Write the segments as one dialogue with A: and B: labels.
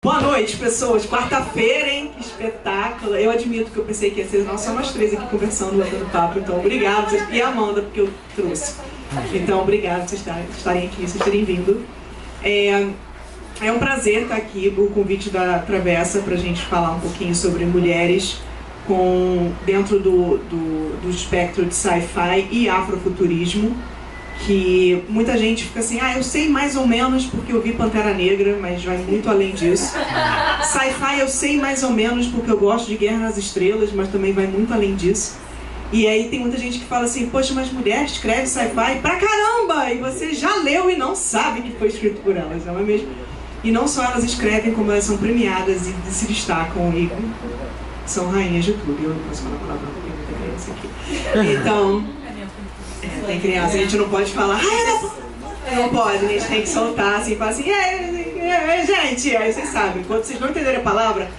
A: Boa noite, pessoas. Quarta-feira, hein? Que espetáculo. Eu admito que eu pensei que ia ser só nós três aqui conversando, batendo papo. Então, obrigado. E a Amanda, porque eu trouxe. Então, obrigado por vocês estarem aqui, vocês terem vindo. É um prazer estar aqui, o convite da Travessa, para a gente falar um pouquinho sobre mulheres dentro do espectro de sci-fi e afrofuturismo. Que muita gente fica assim, eu sei mais ou menos porque eu vi Pantera Negra, mas vai muito além disso. Sci-fi eu sei mais ou menos porque eu gosto de Guerra nas Estrelas, mas também vai muito além disso. E aí tem muita gente que fala assim, poxa, mas mulher escreve sci-fi pra caramba! E você já leu e não sabe que foi escrito por elas, não é mesmo? E não só elas escrevem, como elas são premiadas e se destacam e são rainhas de tudo. Eu não posso falar palavrão porque não tem criança aqui. Então... tem criança, a gente não pode falar, não pode, a gente tem que soltar assim, falar assim, gente, aí vocês sabem, quando vocês não entenderem a palavra,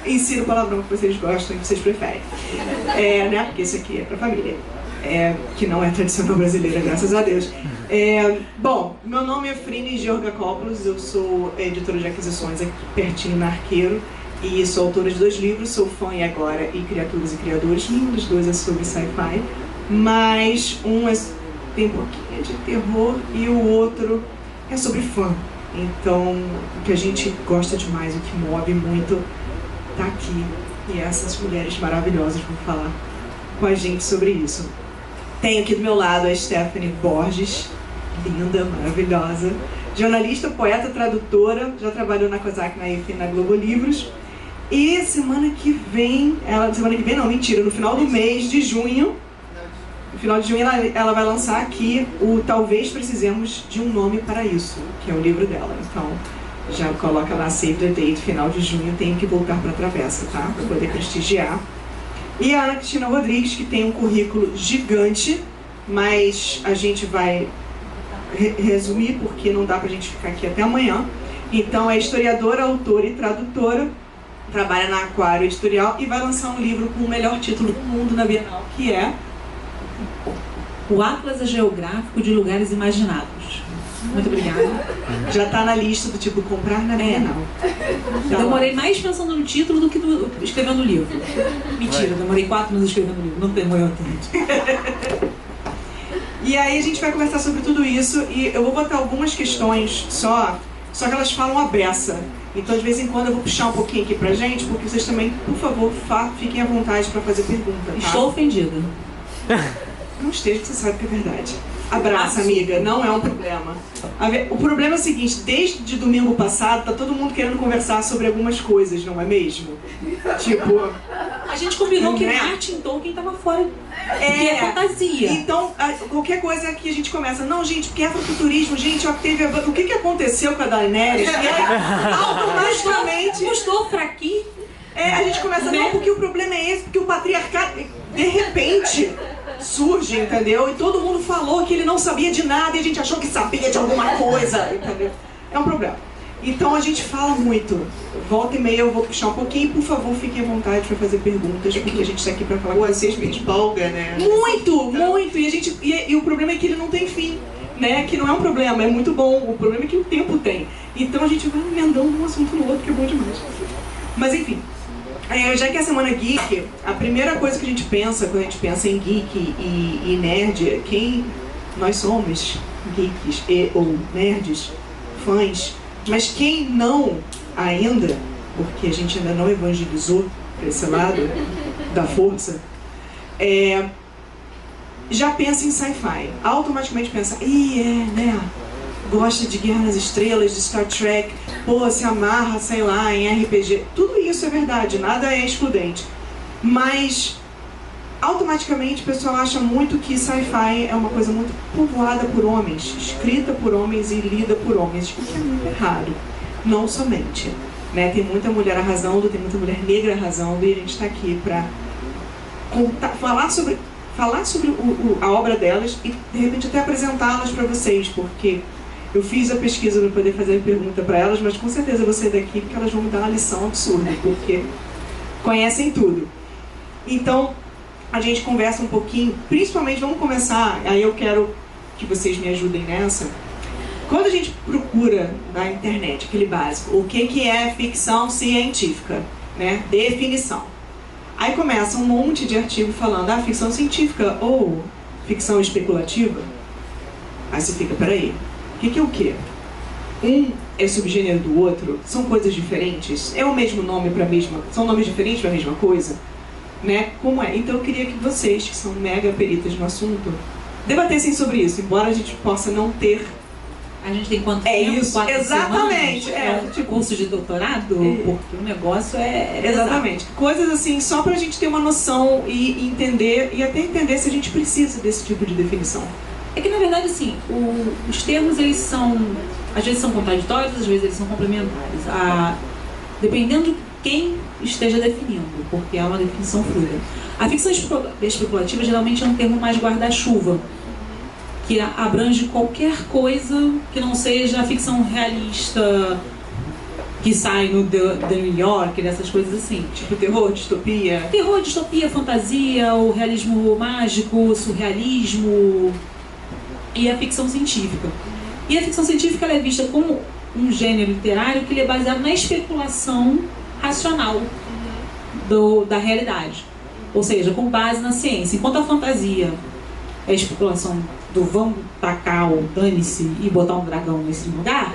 A: ensina o palavrão que vocês gostam e que vocês preferem, né, porque isso aqui é pra família, que não é tradicional brasileira, graças a Deus. Bom, meu nome é Frine Georgakopoulos, eu sou editora de aquisições aqui pertinho na Arqueiro, e sou autora de 2 livros, Sou Fã e Agora e Criaturas e Criadores. Nenhum dos 2 é sobre sci-fi, mas um tem um pouquinho de terror e o outro é sobre fã. Então, o que a gente gosta demais, o que move muito, tá aqui. E essas mulheres maravilhosas vão falar com a gente sobre isso. Tenho aqui do meu lado a Stephanie Borges, linda, maravilhosa, jornalista, poeta, tradutora, já trabalhou na Kozak, na IF e na Globo Livros. E semana que vem, no final do mês de junho, no final de junho ela vai lançar aqui o Talvez Precisemos de um Nome para Isso, que é o livro dela. Então, já coloca lá Save the Date, final de junho, tenho que voltar para a Travessa, tá? Para poder prestigiar. E a Ana Cristina Rodrigues, que tem um currículo gigante, mas a gente vai resumir, porque não dá pra gente ficar aqui até amanhã. Então, é historiadora, autora e tradutora, trabalha na Aquário Editorial e vai lançar um livro com o melhor título do mundo na Bienal, que é
B: O Atlas Geográfico de Lugares Imaginados.
A: Muito obrigada. Já está na lista do tipo comprar na Bienal.
B: Eu demorei mais pensando no título do que escrevendo o livro. Mentira, demorei 4 meses escrevendo o livro, não demorou tanto.
A: E aí a gente vai conversar sobre tudo isso e eu vou botar algumas questões só que elas falam a beça. Então, de vez em quando, eu vou puxar um pouquinho aqui pra gente, porque vocês também, por favor, fiquem à vontade para fazer pergunta, tá?
B: Estou ofendida.
A: Não esteja, que você sabe que é verdade. Abraça, amiga, não é um problema. O problema é o seguinte, desde domingo passado, tá todo mundo querendo conversar sobre algumas coisas, não é mesmo? Tipo...
B: A gente combinou que Martin Tolkien tava fora. É fantasia.
A: Então, qualquer coisa que a gente começa, não, gente, porque afrofuturismo, gente, o que aconteceu com a Daenerys? E aí, automaticamente...
B: Gostou, fraquinho?
A: A gente começa, não, porque o problema é esse, porque o patriarcado, de repente... surge, entendeu? E todo mundo falou que ele não sabia de nada e a gente achou que sabia de alguma coisa, entendeu? É um problema. Então a gente fala muito. Volta e meia eu vou puxar um pouquinho, por favor, fiquem à vontade para fazer perguntas, porque a gente está aqui para falar com vocês.
C: Me empolga, né?
A: Muito, muito. E o problema é que ele não tem fim, né? Que não é um problema, é muito bom. O problema é que o tempo tem. Então a gente vai emendando um assunto no outro, que é bom demais. Mas enfim. Já que é a Semana Geek, a primeira coisa que a gente pensa quando a gente pensa em geek e nerd é quem nós somos, geeks ou nerds, fãs, mas quem não ainda, porque a gente ainda não evangelizou para esse lado da força, já pensa em sci-fi, automaticamente pensa, né? Gosta de Guerra nas Estrelas, de Star Trek, se amarra, sei lá, em RPG. Tudo isso é verdade, nada é excludente. Mas, automaticamente, o pessoal acha muito que sci-fi é uma coisa muito povoada por homens, escrita por homens e lida por homens, o que é muito errado. Não somente. Né? Tem muita mulher arrasando, tem muita mulher negra arrasando, e a gente está aqui para falar sobre a obra delas e, de repente, até apresentá-las para vocês, porque... eu fiz a pesquisa para poder fazer a pergunta para elas, mas com certeza eu vou sair daqui porque elas vão me dar uma lição absurda, porque conhecem tudo. Então, a gente conversa um pouquinho, principalmente, vamos começar, aí eu quero que vocês me ajudem nessa, quando a gente procura na internet, aquele básico, o que é ficção científica, né? Definição. Aí começa um monte de artigo falando, ficção científica ou ficção especulativa. Aí você fica, peraí, o que é o quê? Um é subgênero do outro? São coisas diferentes? É o mesmo nome para a mesma... São nomes diferentes para a mesma coisa? Né? Como é? Então eu queria que vocês, que são mega peritas no assunto, debatessem sobre isso, embora a gente possa não ter...
B: A gente tem quanto
A: tempo?
B: Isso, 4
A: exatamente.
B: Semanas? É um curso de doutorado? Porque o negócio é...
A: Exatamente. Coisas assim, só pra gente ter uma noção e entender, e até entender se a gente precisa desse tipo de definição.
B: É que, na verdade, assim, os termos, eles são... Às vezes são contraditórios, às vezes eles são complementares. Dependendo de quem esteja definindo, porque é uma definição fluida. A ficção especulativa, geralmente, é um termo mais guarda-chuva, que abrange qualquer coisa que não seja a ficção realista que sai no The New York, dessas coisas assim.
A: Tipo terror, distopia.
B: Terror, distopia, fantasia, o realismo mágico, o surrealismo e a ficção científica. E a ficção científica ela é vista como um gênero literário que ele é baseado na especulação racional da realidade. Ou seja, com base na ciência. Enquanto a fantasia é a especulação do vamos tacar o dane-se e botar um dragão nesse lugar.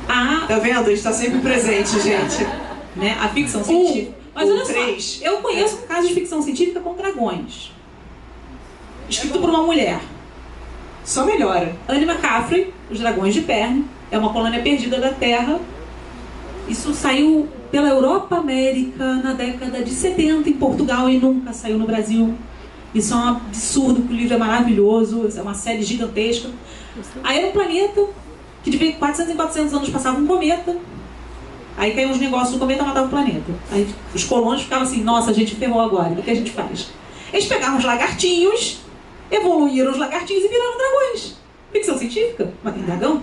A: Tá vendo? A gente tá sempre presente, gente.
B: Né? A ficção científica. Mas olha
A: só,
B: eu conheço casos de ficção científica com dragões. Escrito por uma mulher.
A: Só melhora.
B: Anne McCaffrey, Os Dragões de Perne, é uma colônia perdida da Terra. Isso saiu pela Europa América na década de 70 em Portugal e nunca saiu no Brasil. Isso é um absurdo, porque o livro é maravilhoso, é uma série gigantesca. Aí era um planeta que de 400 em 400 anos passava um cometa. Aí caiu uns negócios do cometa e matava o planeta. Aí os colonos ficavam assim, nossa, a gente ferrou agora, o que a gente faz? Eles pegaram os lagartinhos, evoluíram os lagartinhos e viraram dragões. Ficção científica? Mas tem dragão?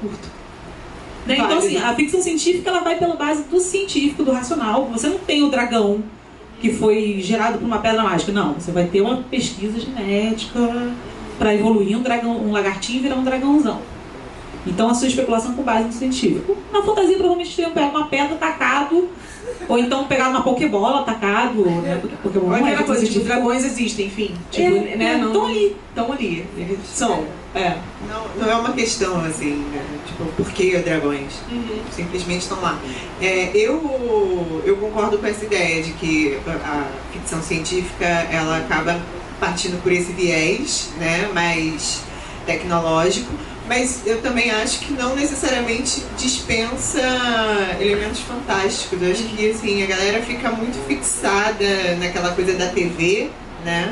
B: Curto. Né? Então, assim, a ficção científica ela vai pela base do científico, do racional. Você não tem o dragão que foi gerado por uma pedra mágica. Não, você vai ter uma pesquisa genética para evoluir um lagartinho e virar um dragãozão. Então, a sua especulação com base no científico. Na fantasia, provavelmente, teriam pegado uma pedra, tacado, ou então pegado uma pokebola, tacado, né? Porque Pokébola não é
A: aquela coisa, tipo, dragões existem, enfim. Tipo, né?
B: Estão ali.
A: Estão ali. Eles são.
C: Não é uma questão, assim, né? Tipo, por que dragões? Simplesmente estão lá. Eu concordo com essa ideia de que a ficção científica, ela acaba partindo por esse viés, né? Mais tecnológico. Mas eu também acho que não necessariamente dispensa elementos fantásticos. Eu acho que assim, a galera fica muito fixada naquela coisa da TV, né?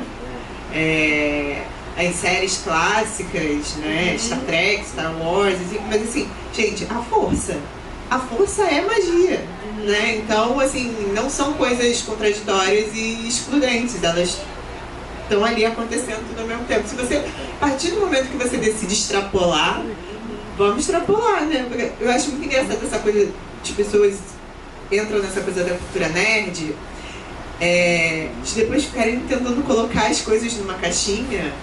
C: As séries clássicas, né? Star Trek, Star Wars, assim, mas assim, gente, a força é magia, né? Então, assim, não são coisas contraditórias e excludentes, elas estão ali acontecendo tudo ao mesmo tempo. Se você, a partir do momento que você decide extrapolar, vamos extrapolar, né? Porque eu acho muito engraçado essa coisa de pessoas entram nessa coisa da cultura nerd, de depois ficarem tentando colocar as coisas numa caixinha,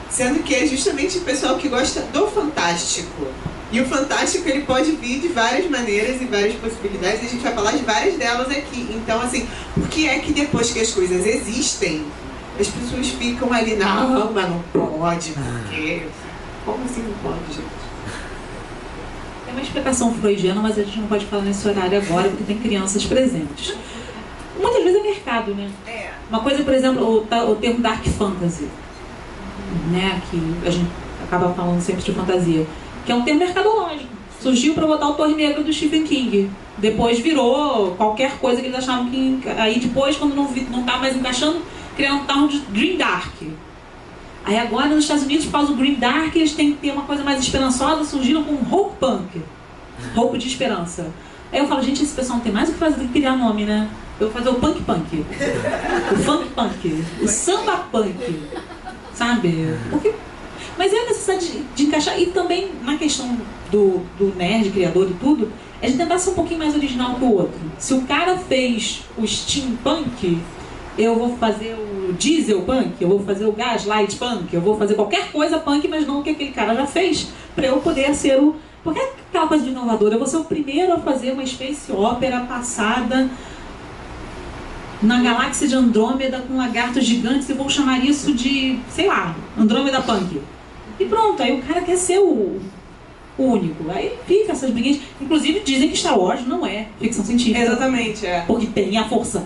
C: sendo que é justamente o pessoal que gosta do fantástico. E o fantástico, ele pode vir de várias maneiras e várias possibilidades, e a gente vai falar de várias delas aqui. Então, assim, por que é que depois que as coisas existem, as pessoas ficam ali, não, mas não pode, porque... Como assim não pode, gente?
B: É uma explicação freudiana, mas a gente não pode falar nesse horário agora, porque tem crianças presentes. Muitas vezes é mercado, né? Uma coisa, por exemplo, o termo Dark Fantasy, né? Que a gente acaba falando sempre de fantasia, que é um termo mercadológico. Surgiu para botar o Torre Negra do Stephen King. Depois virou qualquer coisa que eles achavam que... Aí depois, quando não tá mais encaixando, criaram um tal de Green Dark. Aí agora nos Estados Unidos, por causa do Green Dark, eles têm que ter uma coisa mais esperançosa, surgiram com Hope Punk. Hope de esperança. Aí eu falo, gente, esse pessoal não tem mais o que fazer do que criar nome, né? Eu vou fazer o Punk Punk, o Funk Punk, o Samba Punk, sabe? Porque... Mas é a necessidade de encaixar, e também na questão do nerd, criador e tudo, é de tentar ser um pouquinho mais original que o outro. Se o cara fez o steampunk, eu vou fazer o o diesel punk, eu vou fazer o gaslight punk, eu vou fazer qualquer coisa punk, mas não o que aquele cara já fez, para eu poder ser o... Porque é aquela coisa de inovador, eu vou ser o primeiro a fazer uma space opera passada na galáxia de Andrômeda com lagartos gigantes e vou chamar isso de, sei lá, Andrômeda punk. E pronto, aí o cara quer ser o único. Aí fica essas briguinhas. Inclusive dizem que Star Wars não é ficção científica.
A: Exatamente, é.
B: Porque tem a força.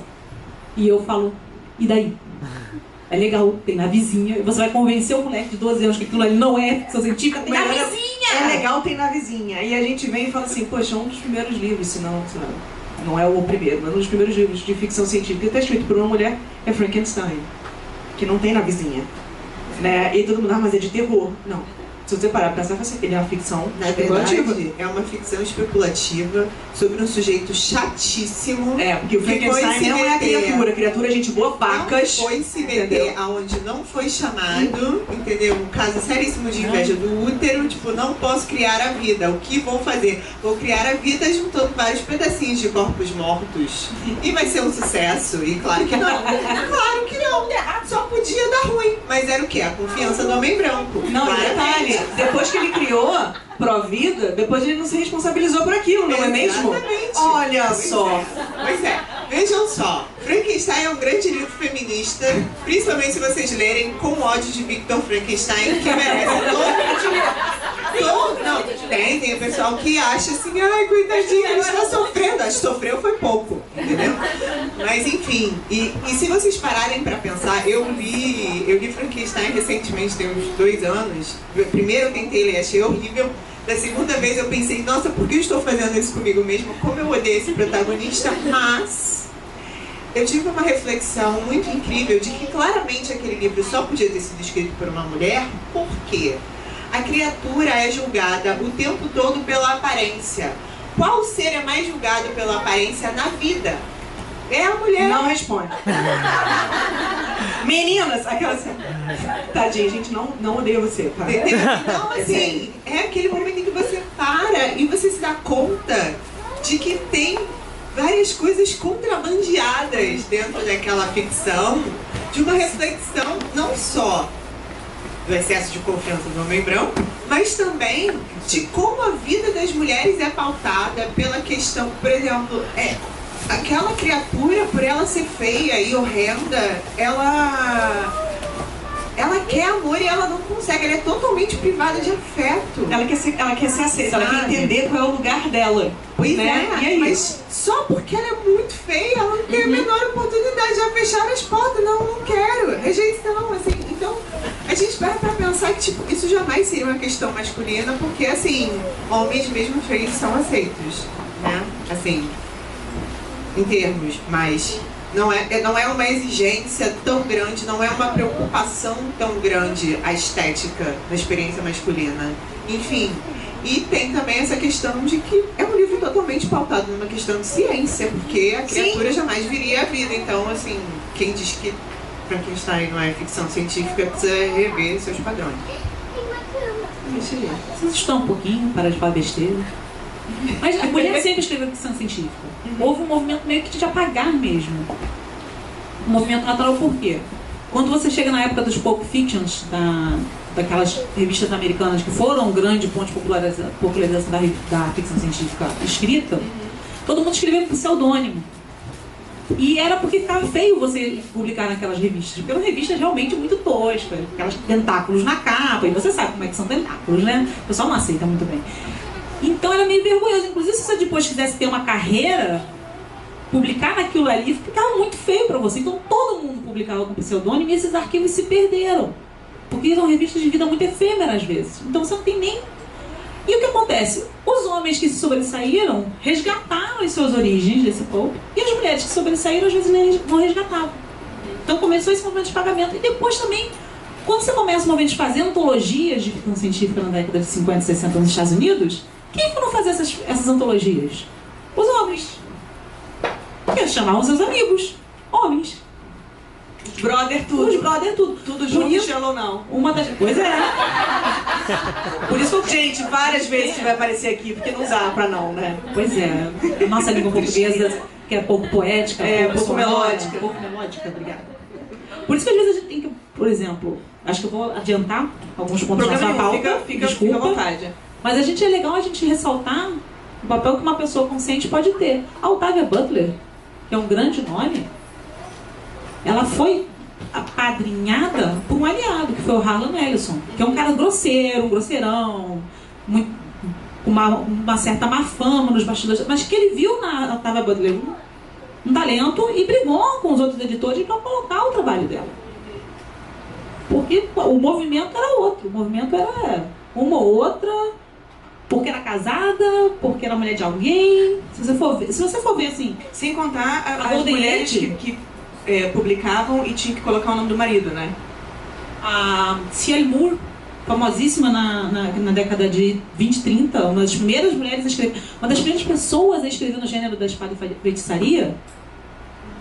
B: E eu falo, e daí? É legal, tem na vizinha. E você vai convencer o moleque de 12 anos que aquilo ali não é ficção científica, tem na vizinha!
A: É legal, tem na vizinha. E a gente vem e fala assim, poxa, um dos primeiros livros, se não é o primeiro, mas um dos primeiros livros de ficção científica que está escrito por uma mulher é Frankenstein, que não tem na vizinha. Né? E todo mundo, mas é de terror. Não. Se você parar pra pensar, ele é uma ficção
C: especulativa. É uma ficção especulativa sobre um sujeito chatíssimo.
A: É, porque o Frankenstein não é a criatura é gente boa, vacas.
C: Não foi se meter aonde não foi chamado, entendeu? Um caso seríssimo de inveja do útero, tipo, não posso criar a vida. O que vou fazer? Vou criar a vida juntando vários pedacinhos de corpos mortos. E vai ser um sucesso. E claro que não. Claro que não. Só podia dar ruim. Mas era o quê? A confiança do homem branco.
A: Não, detalhe. Depois que ele criou Pró-Vida, depois ele não se responsabilizou por aquilo, não é mesmo? Olha só.
C: Pois é. Vejam só. Frankenstein é um grande livro feminista, principalmente se vocês lerem Com ódio de Victor Frankenstein, que merece todo. Não, tem o pessoal que acha assim, ai, coitadinho, ele está sofrendo. Acho que sofreu foi pouco, entendeu? Mas enfim, e se vocês pararem pra pensar, eu li Frankenstein recentemente, tem uns 2 anos. Primeiro eu tentei ler, achei horrível. Da segunda vez eu pensei, nossa, por que eu estou fazendo isso comigo mesmo? Como eu odeio esse protagonista, mas eu tive uma reflexão muito incrível de que claramente aquele livro só podia ter sido escrito por uma mulher, porque a criatura é julgada o tempo todo pela aparência. Qual ser é mais julgado pela aparência na vida? É a mulher.
A: Não responde. Meninas, aquelas... Tadinha, a gente não odeia você, tá?
C: Então, assim, é aquele momento em que você para e você se dá conta de que tem várias coisas contrabandeadas dentro daquela ficção, de uma reflexão não só do excesso de confiança do homem branco, mas também de como a vida das mulheres é pautada pela questão, por exemplo, aquela criatura, por ela ser feia e horrenda, ela quer amor e ela não consegue, ela é totalmente privada de afeto.
A: Ela quer ser aceita, ela quer entender qual é o lugar dela.
C: Pois
A: né?
C: E aí? Mas só porque ela é muito feia, ela não tem a menor oportunidade, já fecharam as portas, não quero, rejeição, assim. Então, a gente vai pra pensar que, tipo, isso jamais seria uma questão masculina, porque, assim, homens mesmo feios são aceitos, né? Assim, em termos, mas não é uma exigência tão grande, não é uma preocupação tão grande a estética da experiência masculina. Enfim, e tem também essa questão de que é um livro totalmente pautado numa questão de ciência, porque a criatura jamais viria à vida. Então, assim, quem diz que Frankenstein não é ficção científica precisa rever seus padrões.
B: Vocês estão um pouquinho, para de falar besteira. Mas a mulher sempre escreveu ficção científica. Houve um movimento meio que de apagar mesmo. Um movimento natural por quê? Quando você chega na época dos Pulp Fictions, daquelas revistas americanas que foram um grande ponto de popularização da ficção científica escrita, todo mundo escrevia com pseudônimo. E era porque ficava feio você publicar naquelas revistas, porque eram revistas realmente muito toscas, aquelas tentáculos na capa, e você sabe como é que são tentáculos, né? O pessoal não aceita muito bem. Então era meio vergonhoso. Inclusive, se você depois quisesse ter uma carreira, publicar naquilo ali ficava muito feio para você. Então todo mundo publicava com pseudônimo e esses arquivos se perderam. Porque são revistas de vida muito efêmera às vezes. Então você não tem nem... E o que acontece? Os homens que se sobressaíram resgataram as suas origens desse pulp, e as mulheres que se sobressaíram às vezes não resgatavam. Então começou esse movimento de pagamento. E depois também, quando você começa o movimento de fazer antologias de ficção científica na década de 50 e 60 nos Estados Unidos, quem foram fazer essas antologias? Os homens. Porque eles chamavam seus amigos. Homens.
A: Os brother tudo.
B: Os brother tudo.
A: Tudo junto, Shallow não.
B: Uma das... Pois é.
A: Por isso, gente, várias vezes que vai aparecer aqui, porque não usava pra não, né?
B: Pois é. Nossa língua portuguesa, que é pouco poética.
A: Pouco melódica.
B: Pouco melódica, obrigada. Por isso que às vezes a gente tem que, por exemplo, acho que eu vou adiantar alguns pontos da sua pauta,
A: fica
B: desculpa,
A: à vontade.
B: mas a gente é legal a gente ressaltar o papel que uma pessoa consciente pode ter. A Octavia Butler, que é um grande nome, ela foi apadrinhada por um aliado, que foi o Harlan Ellison, que é um cara grosseiro, um grosseirão, com uma certa má fama nos bastidores, mas que ele viu na Octavia Butler um talento e brigou com os outros editores para colocar o trabalho dela. Porque o movimento era outro, o movimento era uma ou outra, porque era casada, porque era mulher de alguém. Se você for ver assim...
A: Sem contar as
B: Golden
A: mulheres
B: Age,
A: que publicavam e tinha que colocar o nome do marido, né?
B: a C.L. Moore, famosíssima na década de 20, 30, uma das primeiras mulheres a escrever, uma das primeiras pessoas a escrever no gênero da espada e feitiçaria,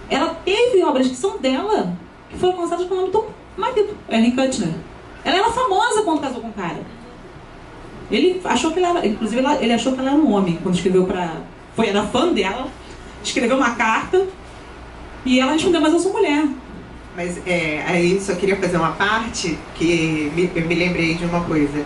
B: ela teve obras que são dela, que foram lançadas com o nome do marido, Henry Kuttner. Ela era famosa quando casou com o cara. Ele achou que ela era, inclusive ele achou que ela era um homem quando escreveu era fã dela, escreveu uma carta e ela respondeu, mas eu sou mulher.
C: Mas aí só queria fazer uma parte que eu me lembrei de uma coisa.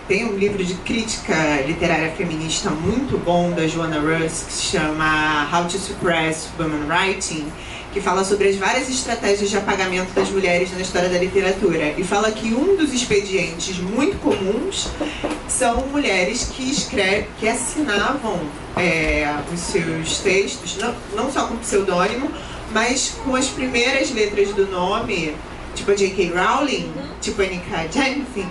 C: Tem um livro de crítica literária feminista muito bom da Joanna Russ que se chama How to Suppress Women Writing, que fala sobre as várias estratégias de apagamento das mulheres na história da literatura. E fala que um dos expedientes muito comuns são mulheres que assinavam os seus textos, não só com pseudônimo, mas com as primeiras letras do nome, tipo a J.K. Rowling, tipo a N.K. Jemisin,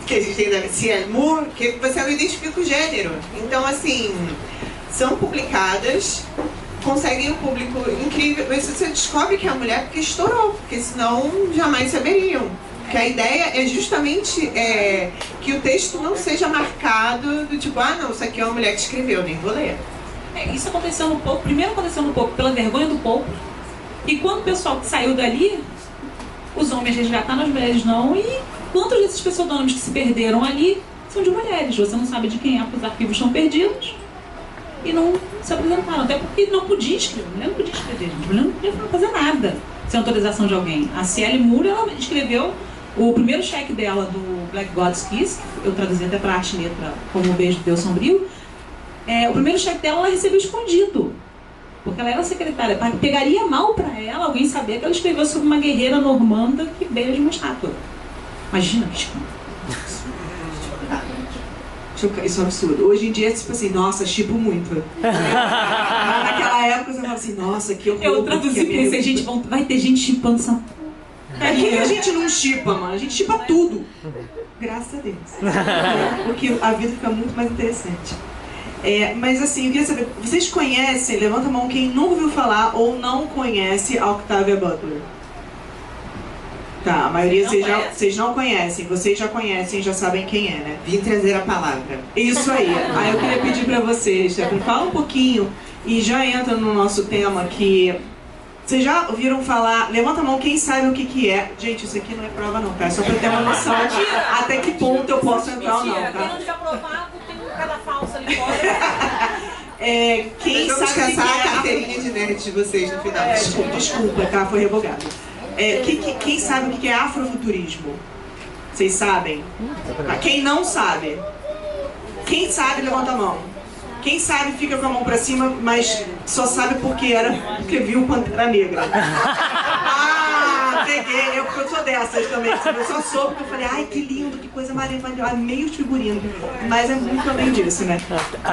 C: que a gente tem da C.L. Moore, que você não identifica o gênero. Então, assim, são publicadas, conseguem um público incrível, mas você descobre que é a mulher porque estourou, porque senão jamais saberiam. Que a ideia é justamente que o texto não seja marcado do tipo, não, isso aqui é uma mulher que escreveu, nem vou ler.
B: Isso aconteceu no Pouco, primeiro aconteceu no Pouco pela vergonha do Pouco, e quando o pessoal que saiu dali, os homens resgataram, as mulheres não, e quantos desses pseudônimos que se perderam ali são de mulheres? Você não sabe de quem é, porque os arquivos estão perdidos e não se apresentaram, até porque não podia escrever, a mulher não podia escrever, a mulher não podia fazer nada sem autorização de alguém. A C.L. Moore, ela escreveu o primeiro cheque dela do Black God's Kiss, que eu traduzi até para arte e letra como O Beijo de Deus Sombrio. O primeiro cheque dela ela recebeu escondido, porque ela era secretária. Pegaria mal para ela alguém saber que ela escreveu sobre uma guerreira normanda que beija uma estátua. Imagina que escândalo.
A: Isso é um absurdo. Hoje em dia é tipo assim, nossa, chipo muito. Naquela época você falava assim, nossa, que horror.
B: Eu traduzi e pensei, gente, vai ter gente chipando essa...
A: Que a gente não chipa, mano? A gente chipa tudo. Graças a Deus. Porque a vida fica muito mais interessante. Mas assim, eu queria saber, vocês conhecem, levanta a mão quem nunca ouviu falar ou não conhece a Octavia Butler? Tá, a maioria vocês não conhecem, vocês já conhecem, já sabem quem é, né?
C: Vim trazer a palavra.
A: Isso aí. Aí eu queria pedir pra vocês, Stephanie, fala um pouquinho e já entra no nosso tema que... Vocês já ouviram falar, levanta a mão quem sabe o que é. Gente, isso aqui não é prova não, tá? É só pra ter uma noção até que ponto eu posso entrar ou não, tá?
B: Quem não tiver provado, tem um cara falso ali fora.
A: Quem
C: Vamos
A: sabe
C: caçar
A: o que
C: a carteirinha de nerd de vocês no final.
A: Desculpa, tá? Foi revogado. Quem sabe o que é afrofuturismo? Vocês sabem? Quem não sabe? Quem sabe, levanta a mão. Quem sabe fica com a mão pra cima, mas só sabe porque viu Pantera Negra. Peguei, eu sou dessas também. Eu só soube que eu falei, ai que lindo, que coisa maravilhosa, meio figurino. Mas é muito além disso, né?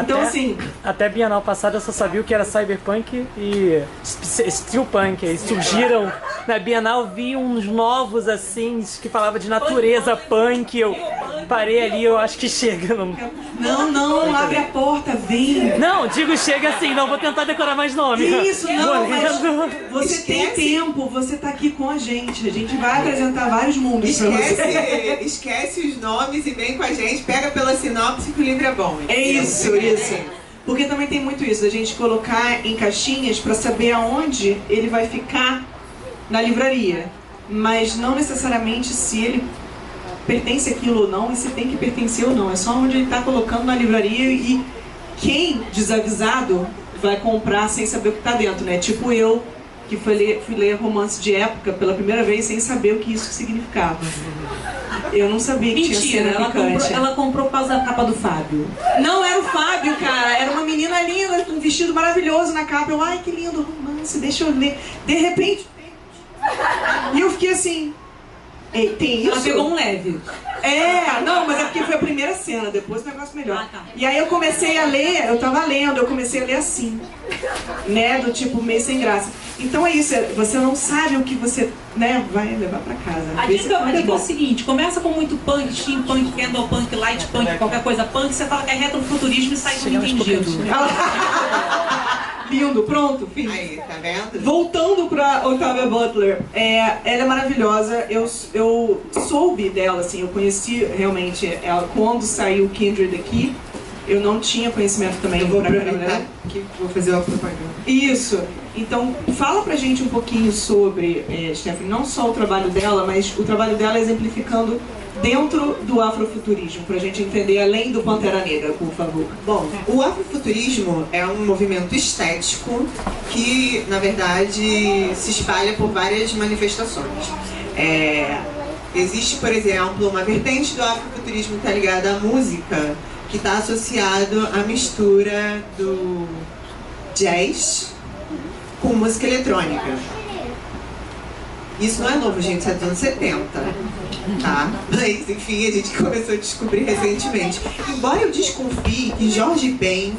A: Então assim...
D: Até Bienal passada eu só sabia o que era cyberpunk e steelpunk. E surgiram na Bienal, vi uns novos assim, que falava de natureza punk. Eu parei ali, eu acho que chega.
A: Não, abre a porta, vem.
D: Não, digo chega assim, não vou tentar decorar mais nome.
A: Isso, não, mas você tem tempo, você tá aqui com a gente vai apresentar vários mundos pra você.
C: Esquece os nomes e vem com a gente, pega pela sinopse que o livro é bom.
A: Isso. Porque também tem muito isso, a gente colocar em caixinhas pra saber aonde ele vai ficar na livraria, mas não necessariamente se ele pertence àquilo ou não e se tem que pertencer ou não, é só onde ele tá colocando na livraria e quem desavisado vai comprar sem saber o que tá dentro, né? Tipo eu que fui ler romance de época pela primeira vez sem saber o que isso significava. Eu não sabia que tinha
B: Mentira,
A: cena picante.
B: ela comprou por causa da capa do Fábio.
A: Não era o Fábio, cara. Era uma menina linda, com um vestido maravilhoso na capa. Eu, ai, que lindo romance, deixa eu ler. De repente... E eu fiquei assim... Ei, tem isso?
B: Ela pegou um leve.
A: Não, mas é porque foi a primeira cena, depois o negócio melhor.
B: Tá.
A: E aí eu comecei a ler, eu tava lendo, eu comecei a ler assim, né, do tipo meio sem graça. Então é isso, você não sabe o que você, né, vai levar pra casa.
B: A dica é o seguinte, começa com muito punk, steampunk, candlepunk, light punk, qualquer coisa punk, você fala que é retrofuturismo e sai tudo entendido.
A: Lindo, pronto, fim.
C: Aí, tá vendo?
A: Voltando pra Octavia Butler, ela é maravilhosa, eu soube dela, assim, eu conheci realmente ela quando saiu Kindred aqui, eu não tinha conhecimento também.
C: Eu vou aproveitar que vou fazer uma propaganda.
A: Isso, então fala pra gente um pouquinho sobre, Stephanie, não só o trabalho dela, mas o trabalho dela exemplificando dentro do afrofuturismo, pra gente entender além do Pantera Negra, por favor.
C: Bom, o afrofuturismo é um movimento estético que, na verdade, se espalha por várias manifestações. Existe, por exemplo, uma vertente do afrofuturismo que está ligada à música, que está associado à mistura do jazz com música eletrônica. Isso não é novo, gente, isso é dos anos 70, tá? Mas, enfim, a gente começou a descobrir recentemente. Embora eu desconfie que Jorge Ben,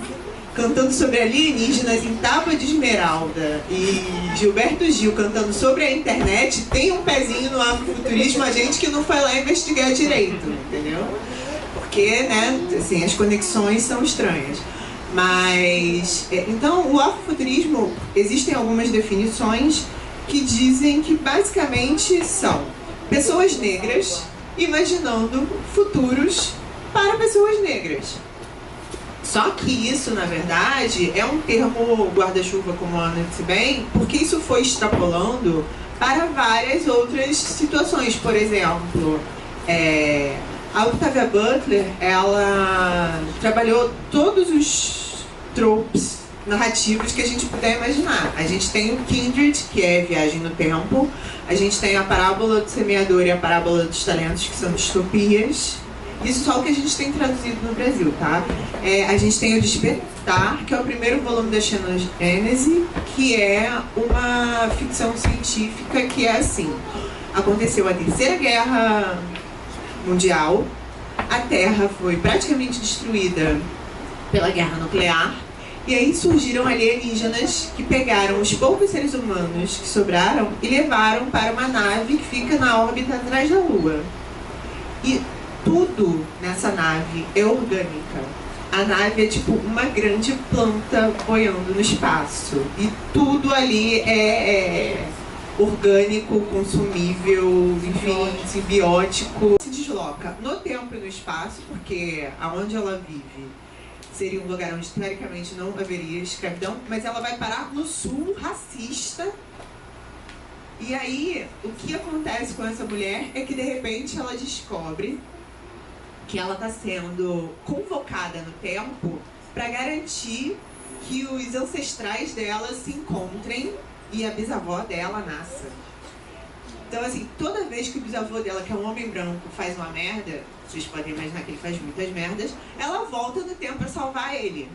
C: cantando sobre alienígenas em Tábua de Esmeralda, e Gilberto Gil cantando sobre a internet, tem um pezinho no afrofuturismo, a gente que não foi lá investigar direito, entendeu? Porque, né, assim, as conexões são estranhas. Mas, então, o afrofuturismo, existem algumas definições que dizem que basicamente são pessoas negras imaginando futuros para pessoas negras. Só que isso, na verdade, é um termo guarda-chuva, como a Ana disse bem, porque isso foi extrapolando para várias outras situações. Por exemplo, a Octavia Butler, ela trabalhou todos os tropes narrativos que a gente puder imaginar. A gente tem o Kindred, que é Viagem no Tempo. A gente tem a Parábola do Semeador e a Parábola dos Talentos, que são distopias. Isso só o que a gente tem traduzido no Brasil, tá? A gente tem o Despertar, que é o primeiro volume da Xenogênese, que é uma ficção científica que é assim. Aconteceu a Terceira Guerra Mundial, a Terra foi praticamente destruída pela guerra nuclear, e aí surgiram alienígenas que pegaram os poucos seres humanos que sobraram e levaram para uma nave que fica na órbita atrás da Lua. E tudo nessa nave é orgânica. A nave é tipo uma grande planta boiando no espaço. E tudo ali é orgânico, consumível, enfim, simbiótico. Se desloca no tempo e no espaço, porque aonde ela vive seria um lugar onde teoricamente não haveria escravidão, mas ela vai parar no sul, racista. E aí, o que acontece com essa mulher é que de repente ela descobre que ela está sendo convocada no tempo para garantir que os ancestrais dela se encontrem e a bisavó dela nasça. Então, assim, toda vez que o bisavô dela, que é um homem branco, faz uma merda, vocês podem imaginar que ele faz muitas merdas, ela volta no tempo para salvar ele.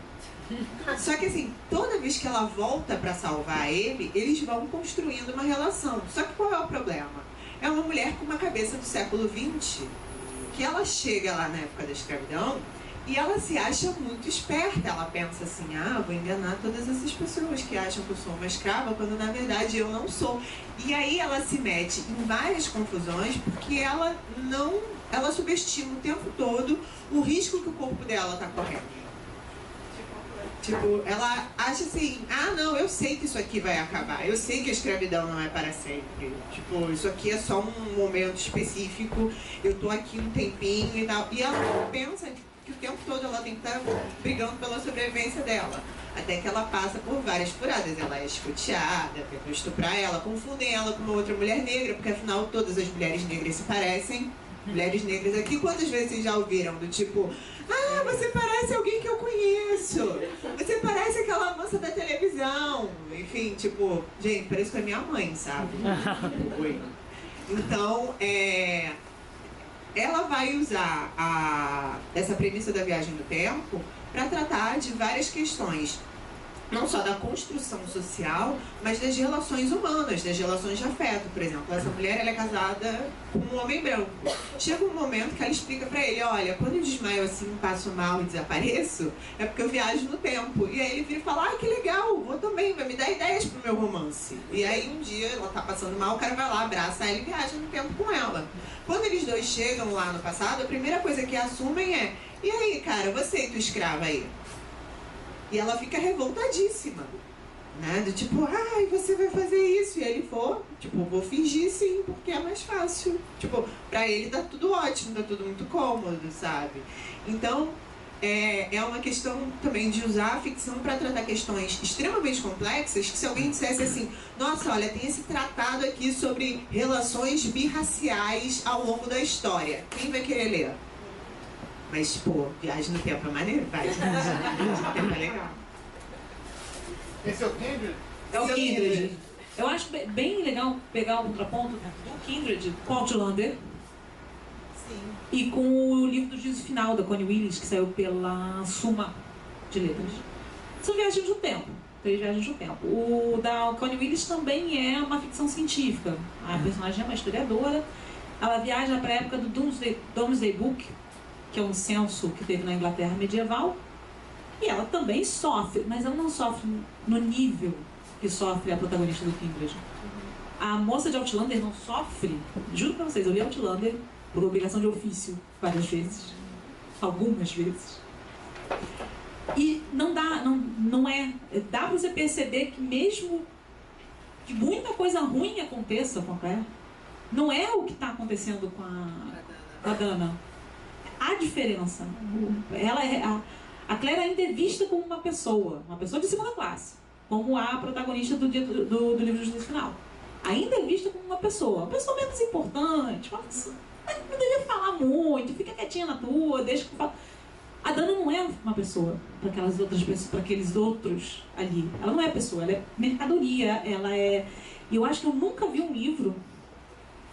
C: Só que, assim, toda vez que ela volta para salvar ele, eles vão construindo uma relação. Só que qual é o problema? É uma mulher com uma cabeça do século XX, que ela chega lá na época da escravidão e ela se acha muito esperta. Ela pensa assim, vou enganar todas essas pessoas que acham que eu sou uma escrava, quando na verdade eu não sou. E aí ela se mete em várias confusões porque ela subestima o tempo todo o risco que o corpo dela está correndo. Tipo, ela acha assim, não, eu sei que isso aqui vai acabar, eu sei que a escravidão não é para sempre. Tipo, isso aqui é só um momento específico, eu tô aqui um tempinho e tal. E ela pensa que o tempo todo ela tem que estar brigando pela sobrevivência dela. Até que ela passa por várias furadas. Ela é escoteada, tentam estuprar ela, confundem ela com uma outra mulher negra, porque afinal todas as mulheres negras se parecem. Mulheres negras aqui, quantas vezes vocês já ouviram do tipo, você parece alguém que eu conheço, você parece aquela moça da televisão. televisão, enfim, tipo, gente, parece com a minha mãe, sabe? Oi. Então, ela vai usar essa premissa da viagem no tempo para tratar de várias questões, não só da construção social, mas das relações humanas, das relações de afeto. Por exemplo, essa mulher, ela é casada com um homem branco. Chega um momento que ela explica pra ele, olha, quando eu desmaio assim, passo mal e desapareço, é porque eu viajo no tempo. E aí ele vira e fala, ai, que legal, vou também, vai me dar ideias pro meu romance. E aí um dia ela tá passando mal, o cara vai lá, abraça ela e viaja no tempo com ela. Quando eles dois chegam lá no passado, a primeira coisa que assumem é, e aí, cara, você e tua escrava aí? E ela fica revoltadíssima, né? Do tipo, ai, você vai fazer isso. E ele vou fingir sim, porque é mais fácil. Tipo, pra ele tá tudo ótimo, tá tudo muito cômodo, sabe? Então, é uma questão também de usar a ficção para tratar questões extremamente complexas, que se alguém dissesse assim, nossa, olha, tem esse tratado aqui sobre relações birraciais ao longo da história. Quem vai querer ler? Mas, pô, viagem no tempo é maneiro, vai. Viagem no tempo é legal.
E: Esse é o Kindred?
B: É o Kindred. Eu acho bem legal pegar o contraponto do Kindred com Outlander.
C: Sim.
B: E com o livro do Juízo Final, da Connie Willis, que saiu pela Suma de Letras. São viagens do tempo. 3 viagens do tempo. O da Connie Willis também é uma ficção científica. A personagem é uma historiadora. Ela viaja para a época do Domesday Book, que é um censo que teve na Inglaterra medieval, e ela também sofre, mas ela não sofre no nível que sofre a protagonista do Kindred. A moça de Outlander não sofre, juro pra vocês, eu li Outlander por obrigação de ofício várias vezes, algumas vezes, e dá pra você perceber que mesmo que muita coisa ruim aconteça com a Claire, não é o que está acontecendo com a Dana. Há diferença. A Claire ainda é vista como uma pessoa de segunda classe, como a protagonista do livro do Juízo Final. Ainda é vista como uma pessoa menos importante, mas não devia falar muito, fica quietinha na tua, deixa que eu falo. A Dana não é uma pessoa para aquelas outras pessoas, para aqueles outros ali. Ela não é pessoa, ela é mercadoria, ela é. E eu acho que eu nunca vi um livro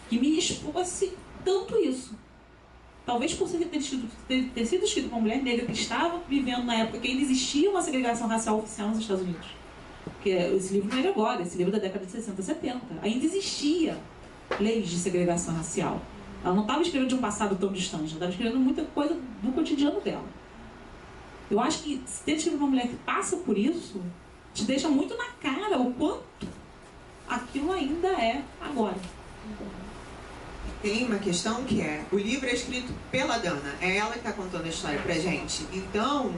B: que me expôsse tanto isso. Talvez por ter sido escrito por uma mulher negra que estava vivendo na época que ainda existia uma segregação racial oficial nos Estados Unidos. Porque esse livro não é de agora, esse livro é da década de 60, 70. Ainda existia leis de segregação racial. Ela não estava escrevendo de um passado tão distante, ela estava escrevendo muita coisa do cotidiano dela. Eu acho que ter escrito uma mulher que passa por isso te deixa muito na cara o quanto aquilo ainda é agora.
C: Tem uma questão que o livro é escrito pela Dana, é ela que está contando a história pra gente. Então,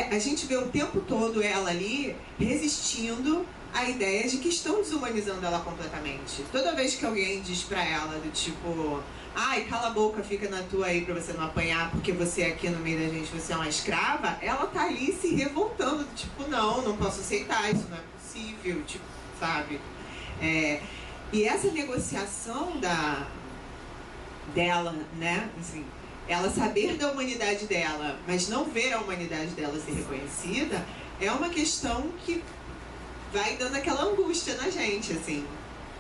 C: a gente vê o tempo todo ela ali resistindo à ideia de que estão desumanizando ela completamente. Toda vez que alguém diz pra ela do tipo, ai, cala a boca, fica na tua aí pra você não apanhar, porque você aqui no meio da gente, você é uma escrava, ela tá ali se revoltando, tipo, não posso aceitar, isso não é possível, tipo, sabe? E essa negociação dela, né, assim, ela saber da humanidade dela, mas não ver a humanidade dela ser reconhecida, é uma questão que vai dando aquela angústia na gente, assim.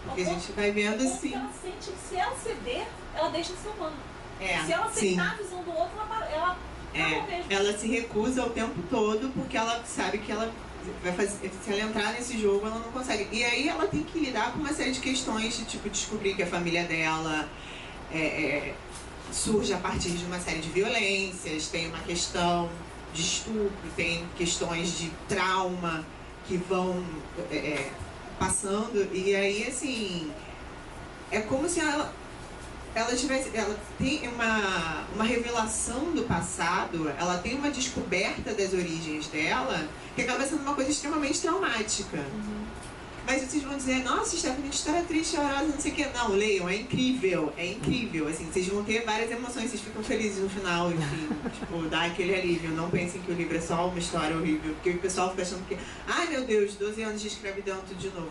C: Porque a gente vai vendo assim.
B: Ela sente que se ela ceder, ela deixa de ser humana. Se ela aceitar
C: sim.
B: a visão do outro, ela
C: ela se recusa o tempo todo porque ela sabe que ela vai fazer, se ela entrar nesse jogo, ela não consegue. E aí ela tem que lidar com uma série de questões, de tipo, descobrir que a família dela surge a partir de uma série de violências, tem uma questão de estupro, tem questões de trauma que vão passando, e aí assim, é como se ela tem uma revelação do passado, ela tem uma descoberta das origens dela, que acaba sendo uma coisa extremamente traumática. Mas vocês vão dizer, nossa, Stephanie, que história triste, chorosa, não sei o que. Não, leiam, é incrível, assim, vocês vão ter várias emoções, vocês ficam felizes no final, enfim, tipo, dá aquele alívio. Não pensem que o livro é só uma história horrível, porque o pessoal fica achando que, ai meu Deus, 12 anos de escravidão, tudo de novo.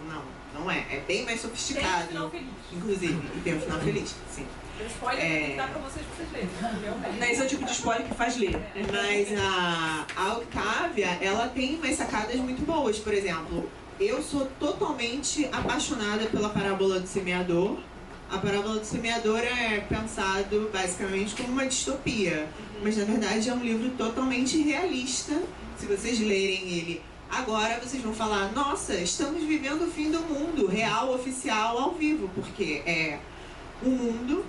C: Não é, é bem mais sofisticado.
B: Tem um final feliz.
C: Inclusive, e tem um final feliz, sim.
B: Tem spoiler que dá pra vocês lerem.
A: Esse é o tipo de spoiler que faz ler.
C: Mas a Octávia, ela tem umas sacadas muito boas. Por exemplo, eu sou totalmente apaixonada pela parábola do semeador. A parábola do semeador é pensado basicamente como uma distopia, mas na verdade é um livro totalmente realista. Se vocês lerem ele agora, vocês vão falar, nossa, estamos vivendo o fim do mundo, real, oficial, ao vivo, porque o mundo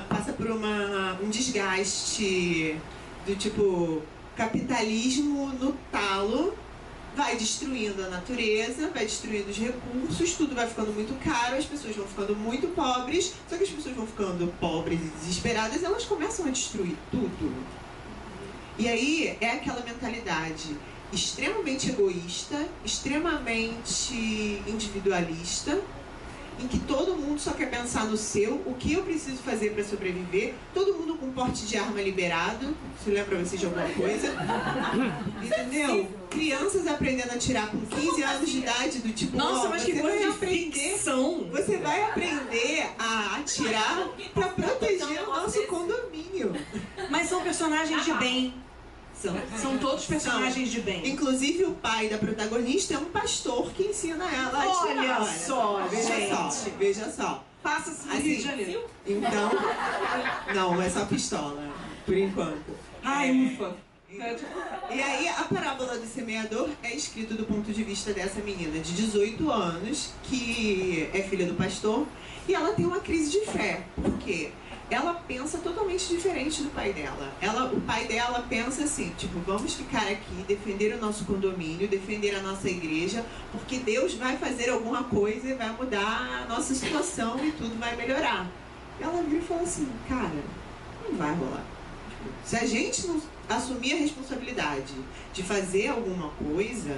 C: passa por um desgaste do tipo capitalismo no talo, vai destruindo a natureza, vai destruindo os recursos, tudo vai ficando muito caro, as pessoas vão ficando muito pobres, só que as pessoas vão ficando pobres e desesperadas, elas começam a destruir tudo. E aí é aquela mentalidade extremamente egoísta, extremamente individualista, em que todo mundo só quer pensar no seu, o que eu preciso fazer para sobreviver, todo mundo com porte de arma liberado. Isso lembra vocês de alguma coisa? Entendeu? Crianças aprendendo a atirar com 15 anos de idade, do tipo,
A: nossa, mas que coisa de
C: ficção! Você vai aprender a atirar para proteger o nosso condomínio.
A: Mas são personagens de bem. São todos personagens de bem.
C: Inclusive o pai da protagonista é um pastor que ensina ela a atirar.
A: Olha só, gente.
C: Veja só.
A: Passa-se no Rio de Janeiro.
C: Então, não, é só pistola, por enquanto.
A: Ai, ufa.
C: E aí a parábola do semeador é escrita do ponto de vista dessa menina de 18 anos, que é filha do pastor, e ela tem uma crise de fé. Por quê? Ela pensa totalmente diferente do pai dela. O pai dela pensa assim, tipo, vamos ficar aqui, defender o nosso condomínio, defender a nossa igreja, porque Deus vai fazer alguma coisa e vai mudar a nossa situação e tudo vai melhorar. E ela vira e fala assim, cara, não vai rolar. Tipo, se a gente não assumir a responsabilidade de fazer alguma coisa,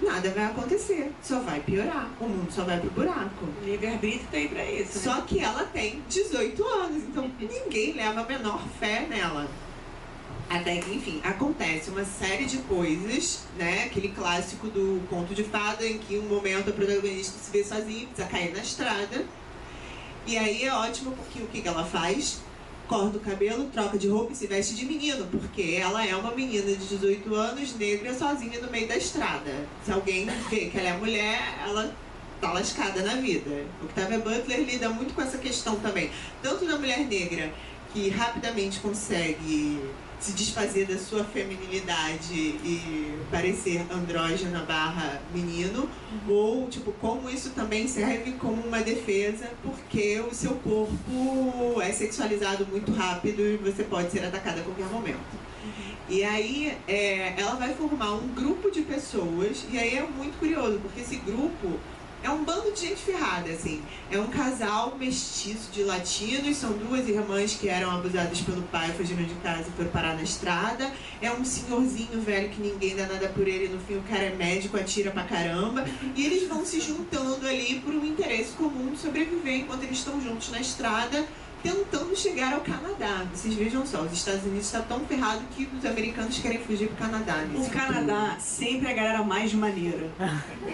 C: nada vai acontecer, só vai piorar, o mundo só vai pro buraco.
A: Livre-arbítrio tem pra isso, né?
C: Só que ela tem 18 anos, então ninguém leva a menor fé nela. Até que, enfim, acontece uma série de coisas, né? Aquele clássico do conto de fada, em que um momento a protagonista se vê sozinha, precisa cair na estrada. E aí é ótimo porque o que ela faz? Corta o cabelo, troca de roupa e se veste de menino, porque ela é uma menina de 18 anos, negra, sozinha no meio da estrada. Se alguém vê que ela é mulher, ela tá lascada na vida. Octavia Butler lida muito com essa questão também, tanto da mulher negra, que rapidamente consegue se desfazer da sua feminilidade e parecer andrógena / menino, ou tipo, como isso também serve como uma defesa, porque o seu corpo é sexualizado muito rápido e você pode ser atacada a qualquer momento. E aí ela vai formar um grupo de pessoas, e aí é muito curioso, porque esse grupo é um bando de gente ferrada, assim. É um casal mestiço de latinos, são duas irmãs que eram abusadas pelo pai, fugiram de casa e foram parar na estrada. É um senhorzinho velho que ninguém dá nada por ele, no fim o cara é médico, atira pra caramba. E eles vão se juntando ali por um interesse comum de sobreviver enquanto eles estão juntos na estrada, tentando chegar ao Canadá. Vocês vejam só, os Estados Unidos está tão ferrado que os americanos querem fugir pro Canadá.
A: O Canadá sempre é a galera mais maneira.